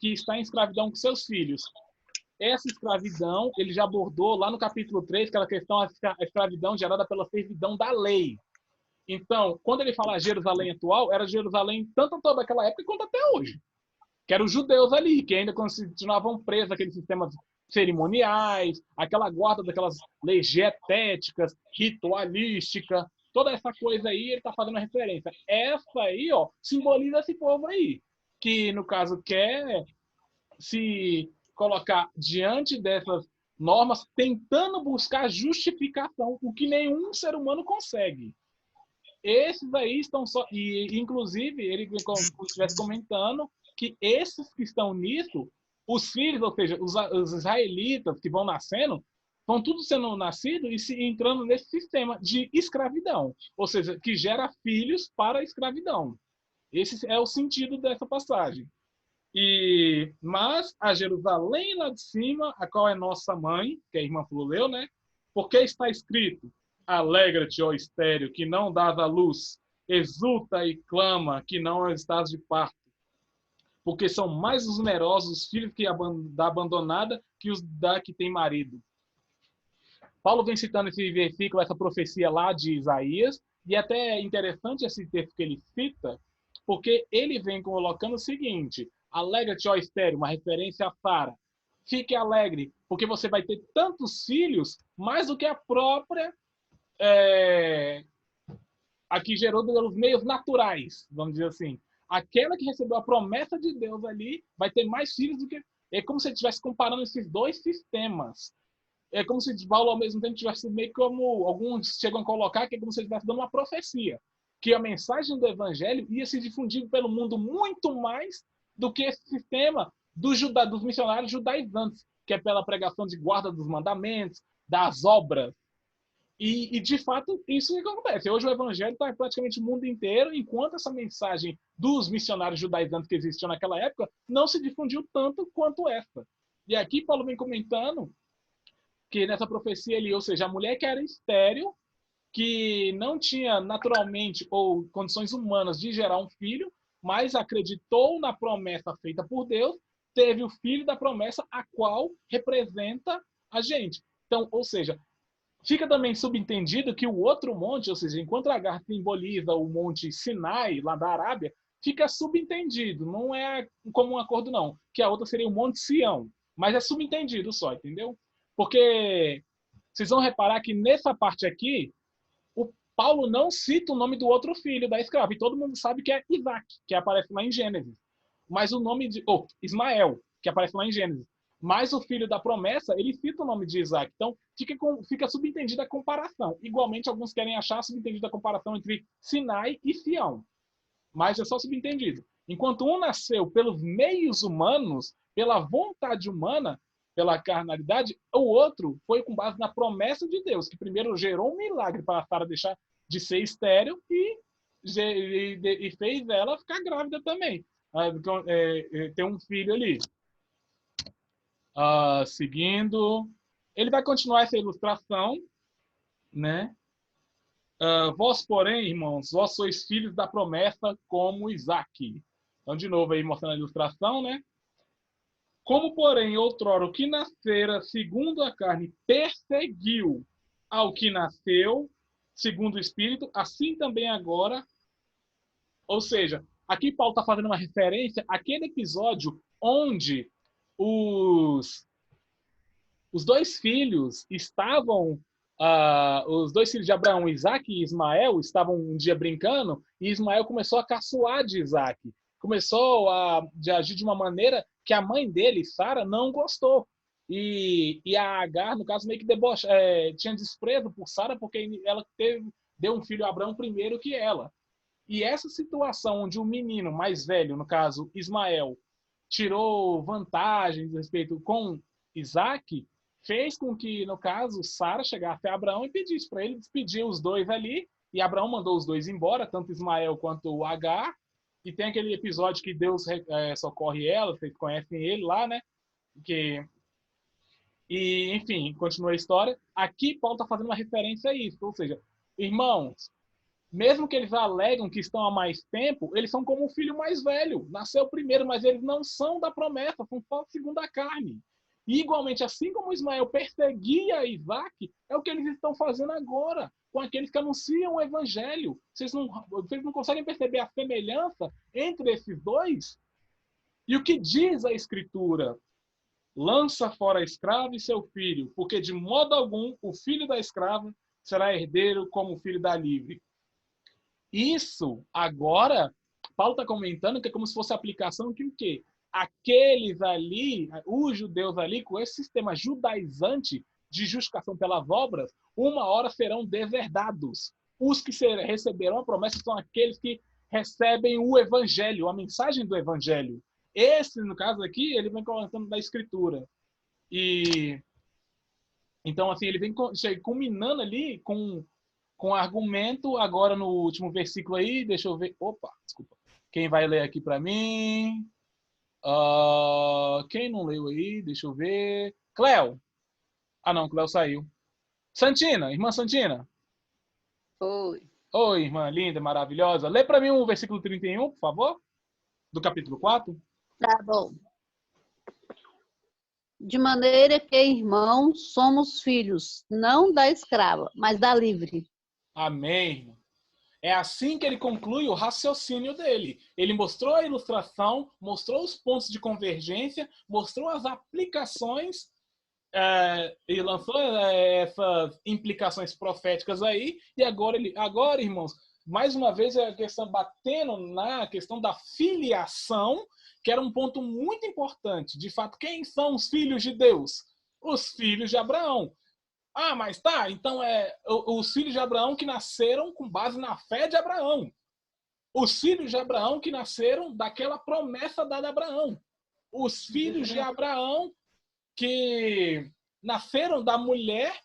[SPEAKER 1] está em escravidão com seus filhos. Essa escravidão, ele já abordou lá no capítulo 3, aquela questão da escravidão gerada pela servidão da lei. Então, quando ele fala Jerusalém atual, era Jerusalém tanto toda aquela época quanto até hoje. Que eram os judeus ali, que ainda continuavam presos àqueles sistemas cerimoniais, aquela guarda daquelas leis dietéticas, ritualística, toda essa coisa aí, ele está fazendo referência. Essa aí, ó, simboliza esse povo aí, que, no caso, quer se colocar diante dessas normas, tentando buscar justificação, o que nenhum ser humano consegue. Esses aí estão só... E, inclusive, ele estivesse comentando que esses que estão nisso, os filhos, ou seja, os israelitas que vão nascendo, vão tudo sendo nascidos e se entrando nesse sistema de escravidão. Ou seja, que gera filhos para a escravidão. Esse é o sentido dessa passagem. Mas a Jerusalém lá de cima, a qual é nossa mãe, que a irmã Flor leu, né? Porque está escrito: alegra-te, ó estéril, que não dás à luz, exulta e clama, que não estás de parto. Porque são mais numerosos os filhos da abandonada que os da que tem marido. Paulo vem citando esse versículo, essa profecia lá de Isaías, e até é interessante esse texto que ele cita, porque ele vem colocando o seguinte: alegra-te, ó estéril, uma referência a Sara. Fique alegre, porque você vai ter tantos filhos, mais do que a própria aqui gerou pelos meios naturais, vamos dizer assim. Aquela que recebeu a promessa de Deus ali vai ter mais filhos do que... É como se ele estivesse comparando esses dois sistemas. É como se Paulo, ao mesmo tempo, tivesse meio como... Alguns chegam a colocar que é como se ele estivesse dando uma profecia. Que a mensagem do evangelho ia se difundir pelo mundo muito mais do que esse sistema dos missionários judaizantes, que é pela pregação de guarda dos mandamentos, das obras. E, de fato, isso é o que acontece. Hoje o evangelho está praticamente o mundo inteiro, enquanto essa mensagem dos missionários judaizantes que existiam naquela época não se difundiu tanto quanto essa. E aqui Paulo vem comentando que nessa profecia ali, ou seja, a mulher que era estéril, que não tinha naturalmente ou condições humanas de gerar um filho, mas acreditou na promessa feita por Deus, teve o filho da promessa, a qual representa a gente. Então, ou seja, fica também subentendido que o outro monte, ou seja, enquanto Agar simboliza o monte Sinai, lá da Arábia, fica subentendido, não é como um acordo não, que a outra seria o monte Sião. Mas é subentendido só, entendeu? Porque vocês vão reparar que nessa parte aqui, o Paulo não cita o nome do outro filho da escrava. E todo mundo sabe que é Isaac, que aparece lá em Gênesis. Mas o nome de... Ismael, que aparece lá em Gênesis. Mas o filho da promessa, ele cita o nome de Isaac. Então, fica subentendida a comparação. Igualmente, alguns querem achar subentendida a comparação entre Sinai e Sião. Mas é só subentendido. Enquanto um nasceu pelos meios humanos, pela vontade humana, pela carnalidade, o outro foi com base na promessa de Deus, que primeiro gerou um milagre para Sara deixar de ser estéril e fez ela ficar grávida também. Ter um filho ali. Seguindo, ele vai continuar essa ilustração, né? Vós, porém, irmãos, vós sois filhos da promessa como Isaac. Então, de novo, aí mostrando a ilustração, né? Como, porém, outrora o que nascera segundo a carne perseguiu ao que nasceu segundo o Espírito, assim também agora. Ou seja, aqui Paulo está fazendo uma referência àquele episódio onde os dois filhos estavam... os dois filhos de Abraão, Isaac e Ismael, estavam um dia brincando e Ismael começou a caçoar de Isaac. Começou a agir de uma maneira que a mãe dele, Sara, não gostou. E a Agar, no caso, meio que tinha desprezo por Sara porque ela deu um filho a Abraão primeiro que ela. E essa situação onde o menino mais velho, no caso Ismael, tirou vantagens a respeito com Isaac, fez com que, no caso, Sara chegasse a Abraão e pedisse para ele despedir os dois ali. E Abraão mandou os dois embora, tanto Ismael quanto Agar. E tem aquele episódio que Deus socorre ela, vocês conhecem ele lá, né? E, enfim, continua a história. Aqui, Paulo está fazendo uma referência a isso. Ou seja, irmãos, mesmo que eles alegam que estão há mais tempo, eles são como o filho mais velho. Nasceu primeiro, mas eles não são da promessa, são só segundo a carne. E, igualmente, assim como Ismael perseguia Isaac, é o que eles estão fazendo agora, com aqueles que anunciam o evangelho. Vocês não conseguem perceber a semelhança entre esses dois? E o que diz a Escritura? Lança fora a escrava e seu filho, porque de modo algum o filho da escrava será herdeiro como o filho da livre. Isso, agora, Paulo está comentando que é como se fosse a aplicação que o quê? Aqueles ali, os judeus ali, com esse sistema judaizante de justificação pelas obras, uma hora serão deserdados. Os que receberão a promessa são aqueles que recebem o evangelho, a mensagem do evangelho. Esse, no caso aqui, ele vem colocando da Escritura. E então, assim, ele vem culminando ali com argumento, agora no último versículo aí, deixa eu ver. Opa, desculpa. Quem vai ler aqui para mim? Quem não leu aí? Deixa eu ver. Cléo. Não, Cléo saiu. Santina, irmã Santina.
[SPEAKER 9] Oi.
[SPEAKER 1] Oi, irmã linda, maravilhosa. Lê para mim o versículo 31, por favor, do capítulo 4.
[SPEAKER 10] Tá bom. De maneira que, irmãos, somos filhos, não da escrava, mas da livre.
[SPEAKER 1] Amém, irmão. É assim que ele conclui o raciocínio dele. Ele mostrou a ilustração, mostrou os pontos de convergência, mostrou as aplicações e lançou essas implicações proféticas aí. E agora, irmãos, mais uma vez a questão batendo na questão da filiação, que era um ponto muito importante. De fato, quem são os filhos de Deus? Os filhos de Abraão. Mas tá, então os filhos de Abraão que nasceram com base na fé de Abraão. Os filhos de Abraão que nasceram daquela promessa dada a Abraão. Os filhos de Abraão que nasceram da mulher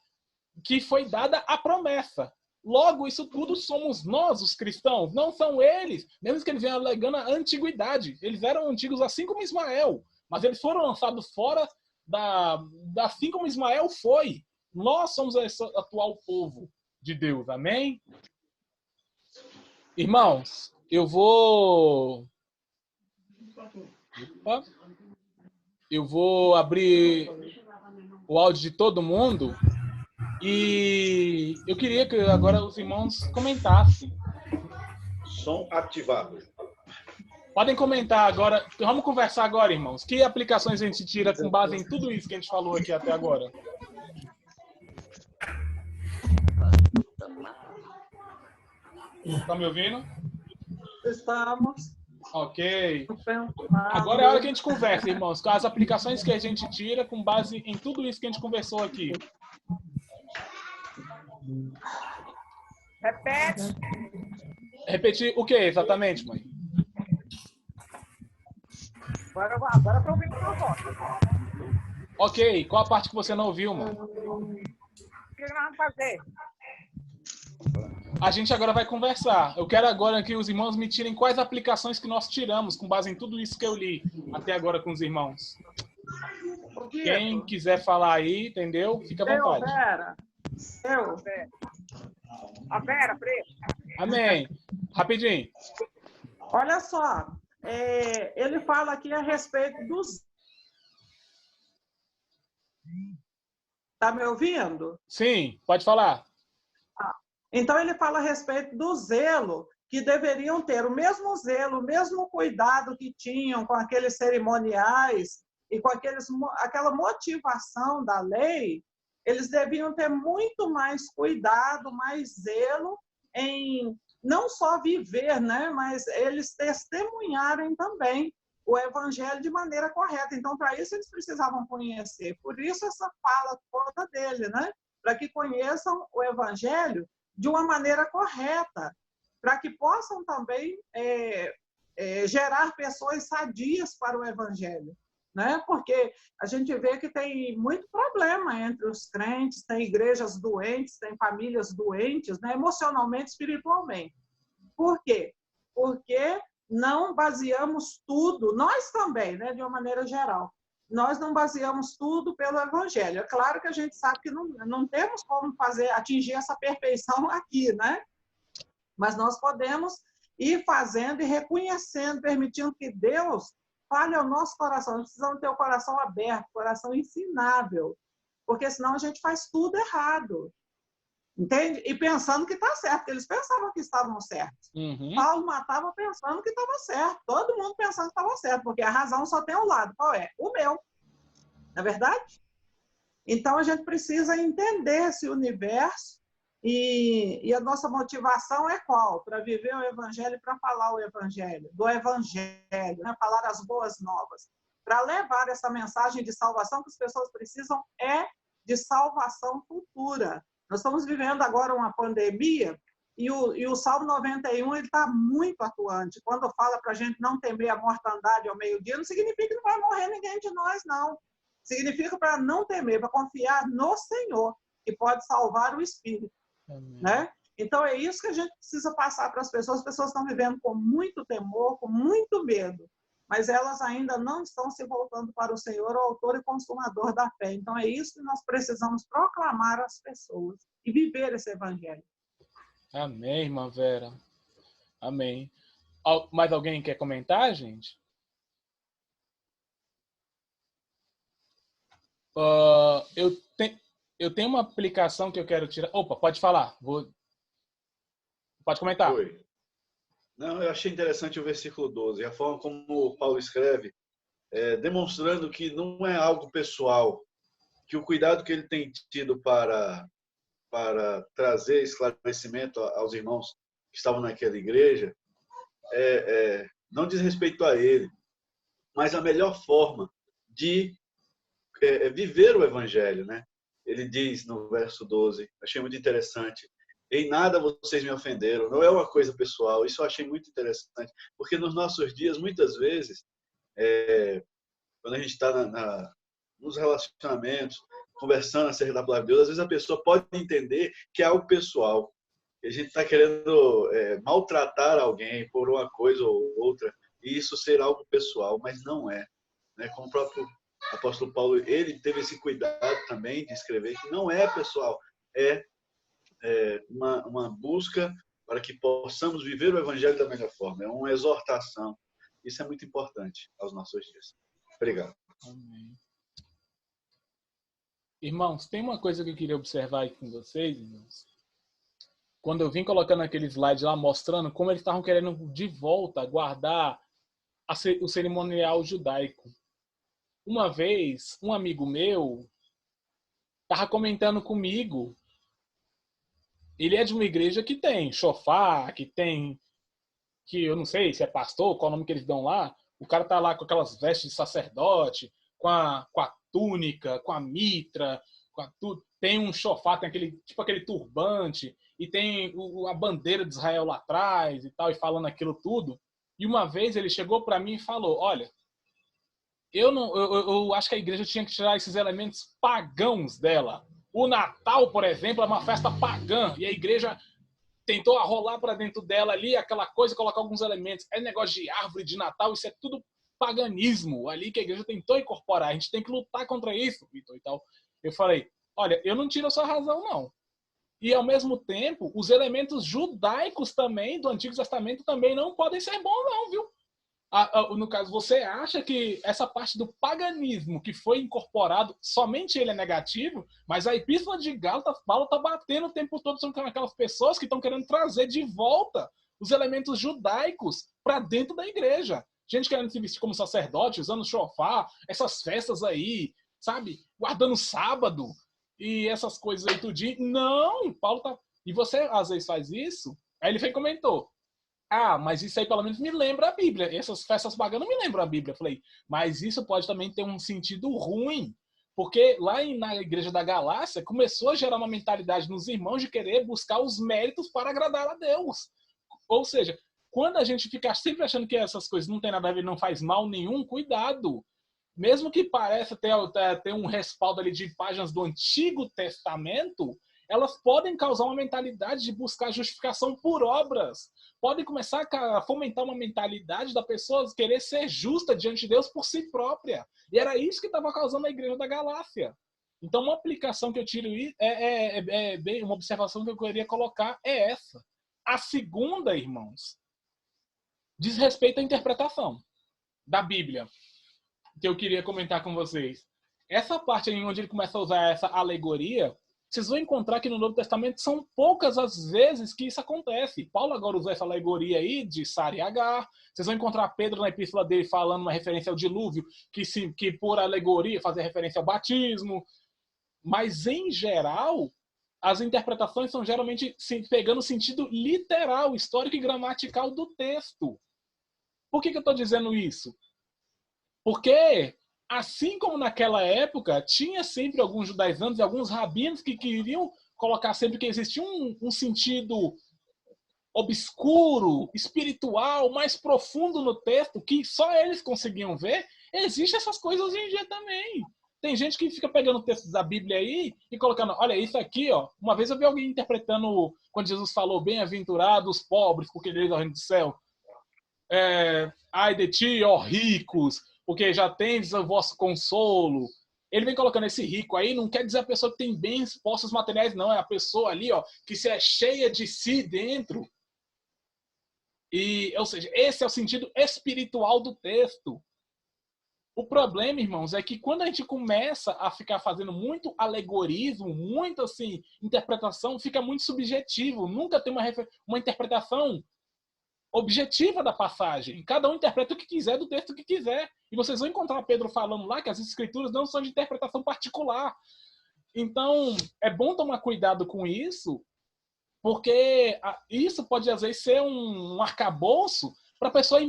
[SPEAKER 1] que foi dada a promessa. Logo, isso tudo somos nós, os cristãos. Não são eles, mesmo que eles venham alegando a antiguidade. Eles eram antigos assim como Ismael, mas eles foram lançados fora assim como Ismael foi. Nós somos esse atual povo de Deus, amém? Irmãos, eu vou abrir o áudio de todo mundo e eu queria que agora os irmãos comentassem.
[SPEAKER 11] Som ativado.
[SPEAKER 1] Podem comentar agora. Vamos conversar agora, irmãos. Que aplicações a gente tira com base em tudo isso que a gente falou aqui até agora? Tá me ouvindo?
[SPEAKER 11] Estamos.
[SPEAKER 1] Ok. Agora é a hora que a gente conversa, irmãos. As aplicações que a gente tira com base em tudo isso que a gente conversou aqui.
[SPEAKER 11] Repete.
[SPEAKER 1] Repetir o que exatamente, mãe?
[SPEAKER 11] Agora estou ouvindo sua voz.
[SPEAKER 1] Ok. Qual a parte que você não ouviu, mãe?
[SPEAKER 11] O que nós vamos fazer?
[SPEAKER 1] A gente agora vai conversar. Eu quero agora que os irmãos me tirem quais aplicações que nós tiramos com base em tudo isso que eu li até agora com os irmãos. Quem quiser falar aí, entendeu? Fica à vontade.
[SPEAKER 11] Vera. A Vera, Preto.
[SPEAKER 1] Amém. Rapidinho.
[SPEAKER 11] Olha só. Ele fala aqui a respeito dos... Tá me ouvindo?
[SPEAKER 1] Sim, pode falar.
[SPEAKER 11] Então, ele fala a respeito do zelo, que deveriam ter o mesmo zelo, o mesmo cuidado que tinham com aqueles cerimoniais e com aquela motivação da lei, eles deviam ter muito mais cuidado, mais zelo em não só viver, né, mas eles testemunharem também o evangelho de maneira correta. Então, para isso, eles precisavam conhecer. Por isso, essa fala toda dele, né? Para que conheçam o evangelho de uma maneira correta, para que possam também gerar pessoas sadias para o evangelho, né? Porque a gente vê que tem muito problema entre os crentes, tem igrejas doentes, tem famílias doentes, né? Emocionalmente, espiritualmente. Por quê? Porque não baseamos tudo, nós também, né? De uma maneira geral, nós não baseamos tudo pelo evangelho. É claro que a gente sabe que não temos como atingir essa perfeição aqui, né? Mas nós podemos ir fazendo e reconhecendo, permitindo que Deus fale ao nosso coração. Nós precisamos ter o coração aberto, coração ensinável, porque senão a gente faz tudo errado. Entende? E pensando que está certo, porque eles pensavam que estavam certos.
[SPEAKER 1] Uhum.
[SPEAKER 11] Paulo matava pensando que estava certo. Todo mundo pensando que estava certo, porque a razão só tem um lado. Qual é? O meu. Não é verdade? Então, a gente precisa entender esse universo e a nossa motivação é qual? Para viver o evangelho, para falar o evangelho, do evangelho, né? Falar as boas novas. Para levar essa mensagem de salvação que as pessoas precisam de salvação futura. Nós estamos vivendo agora uma pandemia e o Salmo 91 está muito atuante. Quando fala para a gente não temer a mortandade ao meio-dia, não significa que não vai morrer ninguém de nós, não. Significa para não temer, para confiar no Senhor, que pode salvar o espírito. Né? Então, é isso que a gente precisa passar para as pessoas. As pessoas estão vivendo com muito temor, com muito medo, mas elas ainda não estão se voltando para o Senhor, o autor e consumador da fé. Então, é isso que nós precisamos proclamar às pessoas e viver esse evangelho.
[SPEAKER 1] Amém, irmã Vera. Amém. Mais alguém quer comentar, gente? Eu tenho uma aplicação que eu quero tirar. Opa, pode falar. Pode comentar.
[SPEAKER 12] Oi. Não, eu achei interessante o versículo 12, a forma como Paulo escreve, demonstrando que não é algo pessoal, que o cuidado que ele tem tido para trazer esclarecimento aos irmãos que estavam naquela igreja, não diz respeito a ele, mas a melhor forma de viver o evangelho, né? Ele diz no verso 12, achei muito interessante, em nada vocês me ofenderam, não é uma coisa pessoal. Isso eu achei muito interessante, porque nos nossos dias, muitas vezes, quando a gente está nos relacionamentos, conversando acerca da palavra de Deus, às vezes a pessoa pode entender que é algo pessoal. A gente está querendo maltratar alguém por uma coisa ou outra, e isso ser algo pessoal, mas não é. Né? Como o próprio apóstolo Paulo, ele teve esse cuidado também de escrever que não é pessoal, é uma busca para que possamos viver o evangelho da melhor forma. É uma exortação. Isso é muito importante aos nossos dias. Obrigado.
[SPEAKER 1] Amém. Irmãos, tem uma coisa que eu queria observar aqui com vocês, irmãos. Quando eu vim colocando aquele slide lá, mostrando como eles estavam querendo de volta guardar o cerimonial judaico. Uma vez, um amigo meu estava comentando comigo. Ele é de uma igreja que tem shofar, que eu não sei se é pastor, qual é o nome que eles dão lá. O cara tá lá com aquelas vestes de sacerdote, com a túnica, com a mitra, tem um shofar, tem aquele turbante, e tem a bandeira de Israel lá atrás e tal, e falando aquilo tudo. E uma vez ele chegou para mim e falou: olha, eu acho que a igreja tinha que tirar esses elementos pagãos dela. O Natal, por exemplo, é uma festa pagã, e a igreja tentou arrolar para dentro dela ali aquela coisa, colocar alguns elementos. É negócio de árvore de Natal, isso é tudo paganismo ali que a igreja tentou incorporar. A gente tem que lutar contra isso, Vitor, e tal. Eu falei: olha, eu não tiro a sua razão, não. E, ao mesmo tempo, os elementos judaicos também, do Antigo Testamento, também não podem ser bons, não, viu? No caso, você acha que essa parte do paganismo que foi incorporado, somente ele é negativo, mas a Epístola de Gálatas, Paulo está batendo o tempo todo sobre aquelas pessoas que estão querendo trazer de volta os elementos judaicos para dentro da igreja. Gente querendo se vestir como sacerdote, usando shofar, essas festas aí, sabe? Guardando sábado e essas coisas aí tudinho. Não, Paulo tá... E você, às vezes, faz isso? Aí ele veio e comentou: ah, mas isso aí pelo menos me lembra a Bíblia. Essas festas paganas me lembram a Bíblia. Eu falei: mas isso pode também ter um sentido ruim. Porque lá na igreja da Galácia começou a gerar uma mentalidade nos irmãos de querer buscar os méritos para agradar a Deus. Ou seja, quando a gente fica sempre achando que essas coisas não tem nada a ver, não faz mal nenhum, cuidado. Mesmo que pareça ter um respaldo ali de páginas do Antigo Testamento, elas podem causar uma mentalidade de buscar justificação por obras. Podem começar a fomentar uma mentalidade da pessoa querer ser justa diante de Deus por si própria. E era isso que estava causando a igreja da Galácia. Então, uma aplicação que eu tiro bem, uma observação que eu queria colocar é essa. A segunda, irmãos, diz respeito à interpretação da Bíblia, que eu queria comentar com vocês. Essa parte aí onde ele começa a usar essa alegoria, vocês vão encontrar que no Novo Testamento são poucas as vezes que isso acontece. Paulo agora usou essa alegoria aí de Sara e Agar. Vocês vão encontrar Pedro na epístola dele falando uma referência ao dilúvio, que por alegoria fazia referência ao batismo. Mas, em geral, as interpretações são geralmente pegando o sentido literal, histórico e gramatical do texto. Por que eu estou dizendo isso? Porque, assim como naquela época, tinha sempre alguns judaizantes e alguns rabinos que queriam colocar sempre que existia um sentido obscuro, espiritual, mais profundo no texto, que só eles conseguiam ver. Existem essas coisas hoje em dia também. Tem gente que fica pegando textos da Bíblia aí e colocando: olha, isso aqui, ó. Uma vez eu vi alguém interpretando, quando Jesus falou: bem-aventurados os pobres, porque eles é o reino do céu. Ai de ti, ó ricos, porque já tendes o vosso consolo. Ele vem colocando esse rico aí, não quer dizer a pessoa que tem bens, posses materiais, não. É a pessoa ali, ó, que se é cheia de si dentro. Ou seja, esse é o sentido espiritual do texto. O problema, irmãos, é que quando a gente começa a ficar fazendo muito alegorismo, muito assim, interpretação, fica muito subjetivo. Nunca tem uma interpretação objetiva da passagem. Cada um interpreta o que quiser do texto que quiser. E vocês vão encontrar Pedro falando lá que as escrituras não são de interpretação particular. Então, é bom tomar cuidado com isso, porque isso pode, às vezes, ser um arcabouço para a pessoa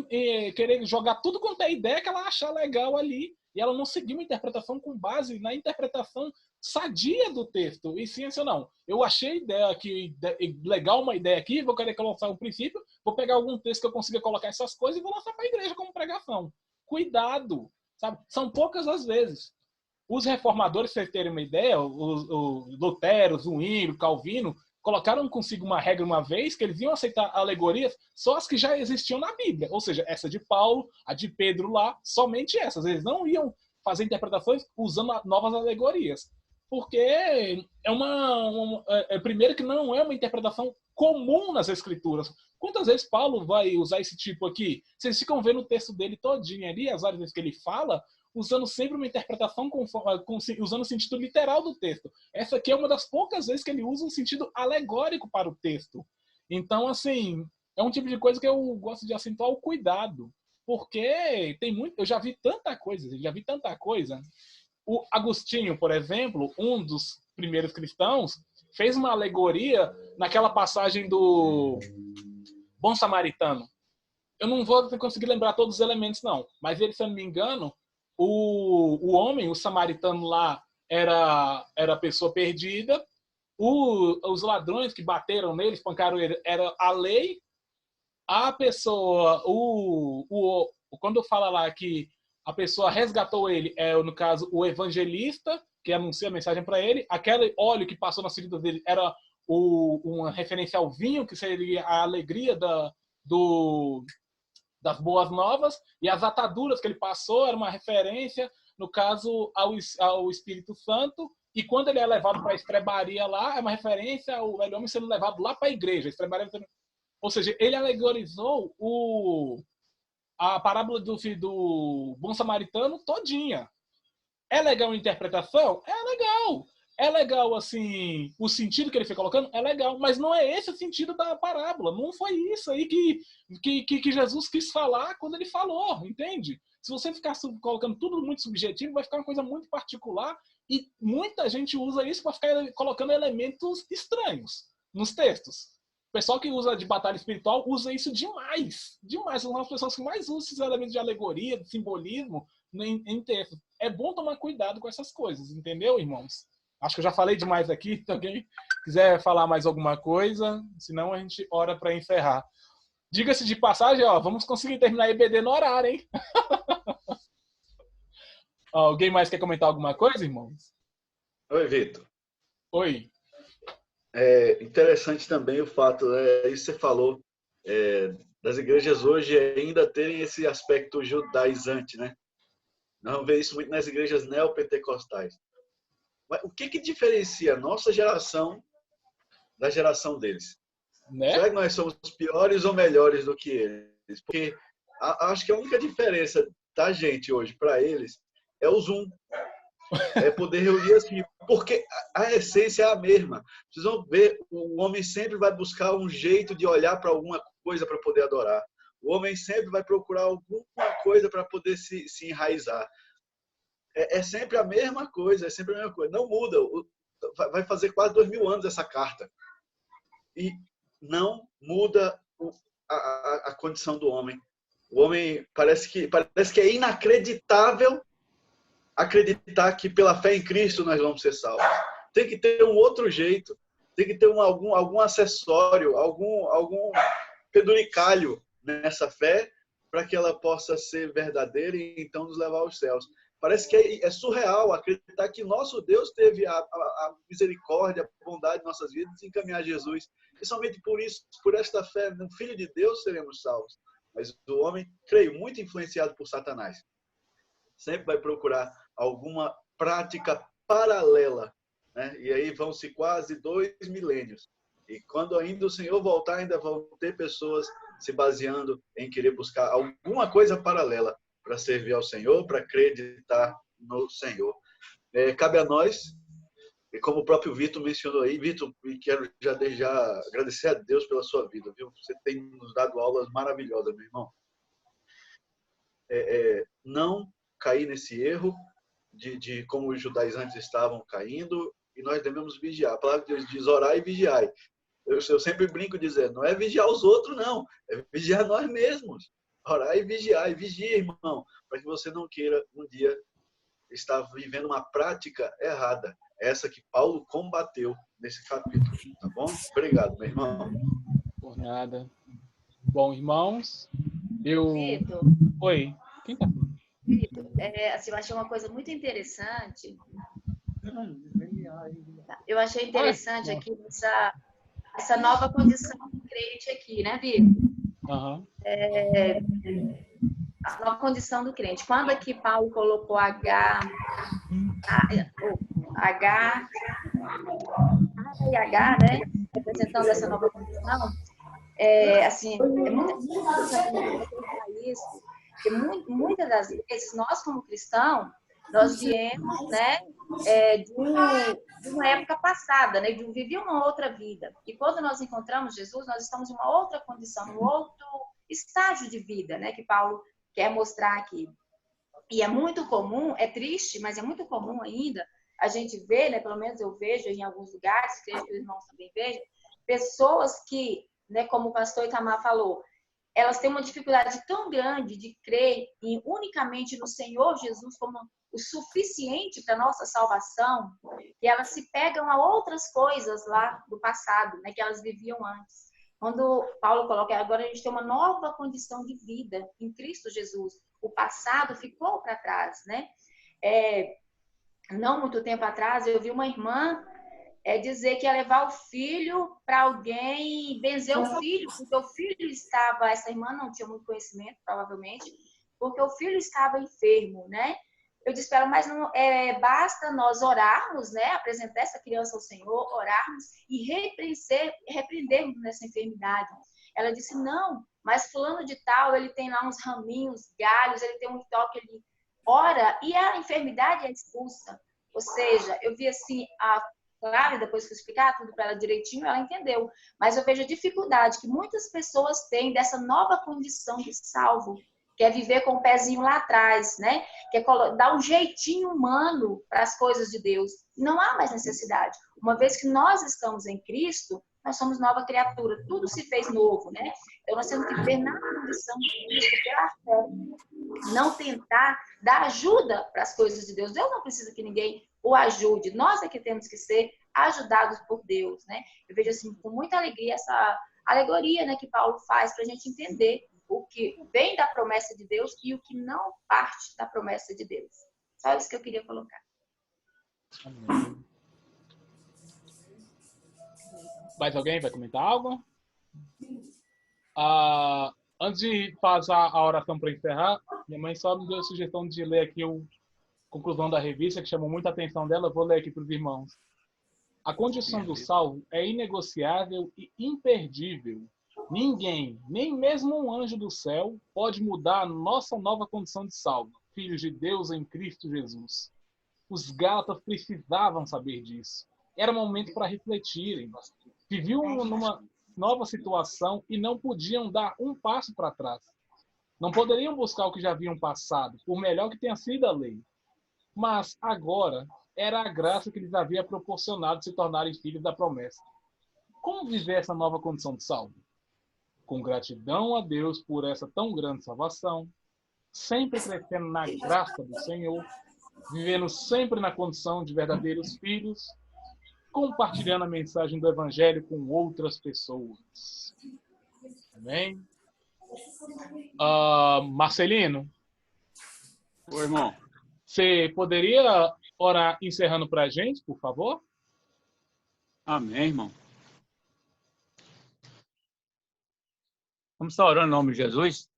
[SPEAKER 1] querer jogar tudo quanto é ideia que ela achar legal ali, e ela não seguir uma interpretação com base na interpretação sadia do texto. E sim, assim, não. Eu achei ideia aqui, legal uma ideia aqui, vou querer colocar um princípio, vou pegar algum texto que eu consiga colocar essas coisas e vou lançar para a igreja como pregação. Cuidado, sabe? São poucas as vezes. Os reformadores, para vocês terem uma ideia, o Lutero, Zwingli, Calvino, colocaram consigo uma regra uma vez que eles iam aceitar alegorias só as que já existiam na Bíblia. Ou seja, essa de Paulo, a de Pedro lá, somente essas. Eles não iam fazer interpretações usando novas alegorias. Porque primeiro que não é uma interpretação comum nas Escrituras. Quantas vezes Paulo vai usar esse tipo aqui? Vocês ficam vendo o texto dele todinho ali, as várias vezes que ele fala, usando sempre uma interpretação usando o sentido literal do texto. Essa aqui é uma das poucas vezes que ele usa um sentido alegórico para o texto. Então, assim, é um tipo de coisa que eu gosto de acentuar o cuidado. Porque tem muito, eu já vi tanta coisa. O Agostinho, por exemplo, um dos primeiros cristãos, fez uma alegoria naquela passagem do Bom Samaritano. Eu não vou conseguir lembrar todos os elementos, não. Mas ele, se eu não me engano, o homem, o samaritano lá, era a pessoa perdida. Os ladrões que bateram nele, espancaram ele, era a lei. A pessoa, quando fala lá que a pessoa resgatou ele, no caso, o evangelista, que anuncia a mensagem para ele. Aquele óleo que passou nas feridas dele era uma referência ao vinho, que seria a alegria das boas novas, e as ataduras que ele passou era uma referência, no caso, ao Espírito Santo, e quando ele é levado para a estrebaria lá, é uma referência ao velho homem sendo levado lá para a igreja. Ou seja, ele alegorizou a parábola do bom samaritano todinha. É legal a interpretação? É legal. É legal, assim, o sentido que ele foi colocando? É legal. Mas não é esse o sentido da parábola. Não foi isso aí que Jesus quis falar quando ele falou, entende? Se você ficar colocando tudo muito subjetivo, vai ficar uma coisa muito particular e muita gente usa isso para ficar colocando elementos estranhos nos textos. O pessoal que usa de batalha espiritual usa isso demais. Demais. São as pessoas que mais usam esses elementos de alegoria, de simbolismo em textos. É bom tomar cuidado com essas coisas, entendeu, irmãos? Acho que eu já falei demais aqui. Se alguém quiser falar mais alguma coisa, senão a gente ora para encerrar. Diga-se de passagem, vamos conseguir terminar a EBD no horário, hein? Alguém mais quer comentar alguma coisa, irmãos?
[SPEAKER 12] Oi, Vitor.
[SPEAKER 1] Oi.
[SPEAKER 12] É interessante também o fato, isso você falou, das igrejas hoje ainda terem esse aspecto judaizante, né? Nós vamos ver isso muito nas igrejas neopentecostais. Mas o que diferencia a nossa geração da geração deles?
[SPEAKER 1] Né?
[SPEAKER 12] Será que nós somos piores ou melhores do que eles? Porque acho que a única diferença da gente hoje para eles é o Zoom. É poder reunir assim, porque a essência é a mesma. Vocês vão ver, o homem sempre vai buscar um jeito de olhar para alguma coisa para poder adorar. O homem sempre vai procurar alguma coisa para poder se enraizar. É sempre a mesma coisa, Não muda. Vai fazer quase 2000 anos essa carta. E não muda a condição do homem. O homem parece que é inacreditável acreditar que pela fé em Cristo nós vamos ser salvos. Tem que ter um outro jeito, tem que ter algum acessório, algum peduricalho nessa fé para que ela possa ser verdadeira e então nos levar aos céus. Parece que é surreal acreditar que nosso Deus teve a misericórdia, a bondade de nossas vidas e encaminhar Jesus. E somente por isso, por esta fé no Filho de Deus, seremos salvos. Mas o homem, creio, muito influenciado por Satanás, sempre vai procurar alguma prática paralela, né? E aí vão-se quase 2 milênios. E quando ainda o Senhor voltar, ainda vão ter pessoas se baseando em querer buscar alguma coisa paralela para servir ao Senhor, para acreditar no Senhor. Cabe a nós, e como o próprio Vitor mencionou aí, Vitor, quero já agradecer a Deus pela sua vida, viu? Você tem nos dado aulas maravilhosas, meu irmão. Não cair nesse erro de como os judaizantes estavam caindo, e nós devemos vigiar. A palavra de Deus diz: orai e vigiai. Eu sempre brinco dizendo, não é vigiar os outros, não. É vigiar nós mesmos. Orai e vigiai. Vigia, irmão, para que você não queira um dia estar vivendo uma prática errada. Essa que Paulo combateu nesse capítulo. Tá bom? Obrigado, meu irmão.
[SPEAKER 1] Por nada. Bom, irmãos,
[SPEAKER 13] Vitor.
[SPEAKER 1] Oi. Quem tá falando?
[SPEAKER 13] Vitor, assim, eu achei uma coisa muito interessante. Eu achei interessante aqui essa nova condição do crente aqui, né, Vitor?
[SPEAKER 1] Uhum.
[SPEAKER 13] A nova condição do crente. Quando aqui Paulo colocou H e H, né, representando essa nova condição, assim, é muito interessante isso, porque muitas das vezes nós, como cristãos, nós viemos, né, de uma época passada, né, de viver uma outra vida. E quando nós encontramos Jesus, nós estamos em uma outra condição, um outro estágio de vida, né, que Paulo quer mostrar aqui. E é muito comum, é triste, mas é muito comum ainda a gente ver, né, pelo menos eu vejo em alguns lugares, creio que os irmãos também vejam, pessoas que, né, como o pastor Itamar falou, elas têm uma dificuldade tão grande de crer unicamente no Senhor Jesus como o suficiente para nossa salvação, que elas se pegam a outras coisas lá do passado, né, que elas viviam antes. Quando Paulo coloca, agora a gente tem uma nova condição de vida em Cristo Jesus. O passado ficou para trás, né? Não muito tempo atrás, eu vi uma irmã dizer que ia levar o filho para alguém benzer o filho, porque o filho estava, essa irmã não tinha muito conhecimento, provavelmente, porque o filho estava enfermo, né? Eu disse para ela, mas não, basta nós orarmos, né? Apresentar essa criança ao Senhor, orarmos e repreendermos nessa enfermidade. Ela disse, não, mas fulano de tal, ele tem lá uns raminhos, galhos, ele tem um toque, ele ora e a enfermidade é expulsa. Ou seja, eu vi assim, claro, depois que eu explicar tudo para ela direitinho, ela entendeu. Mas eu vejo a dificuldade que muitas pessoas têm dessa nova condição de salvo, que é viver com o pezinho lá atrás, né? Que é dar um jeitinho humano para as coisas de Deus. Não há mais necessidade. Uma vez que nós estamos em Cristo, nós somos nova criatura. Tudo se fez novo, né? Então nós temos que viver na condição de Cristo pela fé. Não tentar dar ajuda para as coisas de Deus. Deus não precisa que ninguém o ajude. Nós é que temos que ser ajudados por Deus, né? Eu vejo assim com muita alegria essa alegoria, né, que Paulo faz para a gente entender o que vem da promessa de Deus e o que não parte da promessa de Deus. Só isso que eu queria colocar.
[SPEAKER 1] Amém. Mais alguém vai comentar algo? Antes de passar a oração para encerrar, minha mãe só me deu a sugestão de ler aqui a conclusão da revista, que chamou muita atenção dela. Eu vou ler aqui para os irmãos. A condição do salvo é inegociável e imperdível. Ninguém, nem mesmo um anjo do céu, pode mudar a nossa nova condição de salvo, filhos de Deus em Cristo Jesus. Os Gálatas precisavam saber disso. Era momento para refletirem. Viviam numa nova situação e não podiam dar um passo para trás. Não poderiam buscar o que já haviam passado, por melhor que tenha sido a lei. Mas agora era a graça que lhes havia proporcionado se tornarem filhos da promessa. Como viver essa nova condição de salvo? Com gratidão a Deus por essa tão grande salvação, sempre crescendo na graça do Senhor, vivendo sempre na condição de verdadeiros filhos, compartilhando a mensagem do Evangelho com outras pessoas. Amém? Marcelino?
[SPEAKER 14] Oi, irmão.
[SPEAKER 1] Você poderia orar encerrando para a gente, por favor?
[SPEAKER 14] Amém, irmão. Vamos estar orando em nome de Jesus.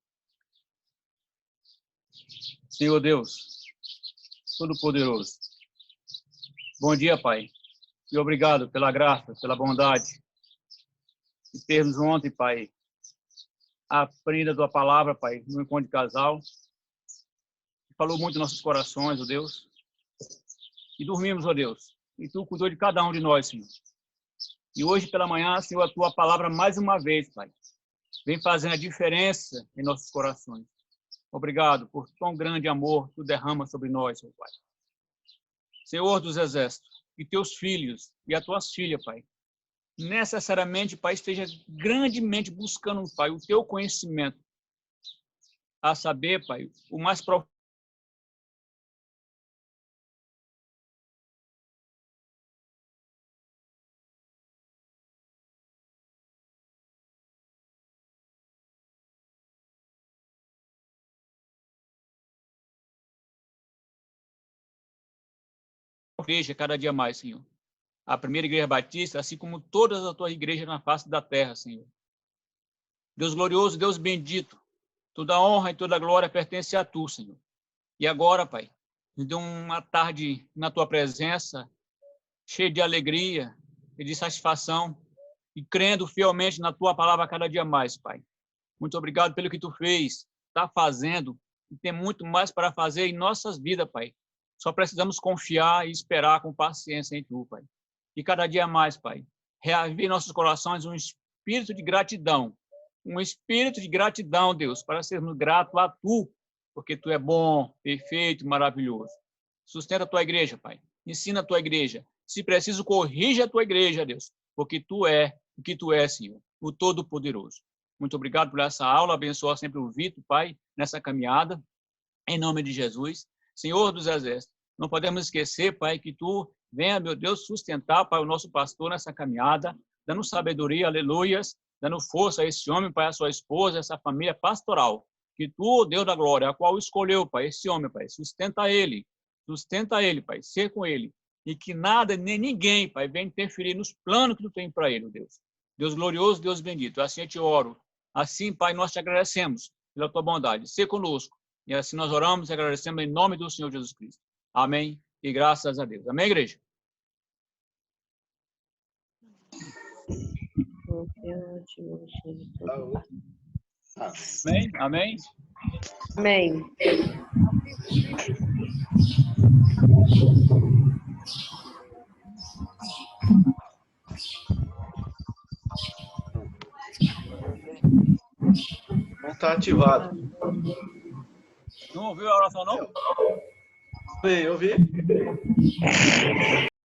[SPEAKER 14] Senhor Deus, Todo-Poderoso. Bom dia, Pai. E obrigado pela graça, pela bondade de termos ontem, Pai, a prenda da tua palavra, Pai, no encontro de casal. Falou muito em nossos corações, ó Deus. E dormimos, ó Deus. E tu cuidou de cada um de nós, Senhor. E hoje pela manhã, Senhor, a tua palavra mais uma vez, Pai, vem fazendo a diferença em nossos corações. Obrigado por tão grande amor que tu derrama sobre nós, ó Pai. Senhor dos Exércitos, e teus filhos e as tuas filhas, Pai, necessariamente, Pai, esteja grandemente buscando, Pai, o teu conhecimento, a saber, Pai, o mais profundo igreja cada dia mais, Senhor. A primeira igreja batista, assim como todas as tuas igrejas na face da terra, Senhor. Deus glorioso, Deus bendito, toda a honra e toda a glória pertence a tu, Senhor. E agora, Pai, nos dê uma tarde na tua presença, cheia de alegria e de satisfação, e crendo fielmente na tua palavra cada dia mais, Pai. Muito obrigado pelo que tu fez, está fazendo, e tem muito mais para fazer em nossas vidas, Pai. Só precisamos confiar e esperar com paciência em tu, Pai. E cada dia mais, Pai, reavive em nossos corações um espírito de gratidão. Um espírito de gratidão, Deus, para sermos gratos a tu porque tu é bom, perfeito, maravilhoso. Sustenta a tua igreja, Pai. Ensina a tua igreja. Se preciso, corrige a tua igreja, Deus, porque tu é o que tu és, Senhor, o Todo-Poderoso. Muito obrigado por essa aula. Abençoa sempre o Vitor, Pai, nessa caminhada. Em nome de Jesus. Senhor dos Exércitos, não podemos esquecer, Pai, que tu venha, meu Deus, sustentar, Pai, o nosso pastor nessa caminhada, dando sabedoria, aleluias, dando força a esse homem, Pai, a sua esposa, essa família pastoral, que tu, Deus da glória, a qual escolheu, Pai, esse homem, Pai, sustenta ele, Pai, ser com ele, e que nada, nem ninguém, Pai, venha interferir nos planos que tu tem para ele, Deus. Deus glorioso, Deus bendito, assim eu te oro. Assim, Pai, nós te agradecemos pela tua bondade. Ser conosco. E assim nós oramos e agradecemos em nome do Senhor Jesus Cristo. Amém. E graças a Deus. Amém, igreja? Amém? Amém?
[SPEAKER 5] Amém.
[SPEAKER 12] Não está ativado.
[SPEAKER 14] Não ouviu a oração, não?
[SPEAKER 12] Eu vi.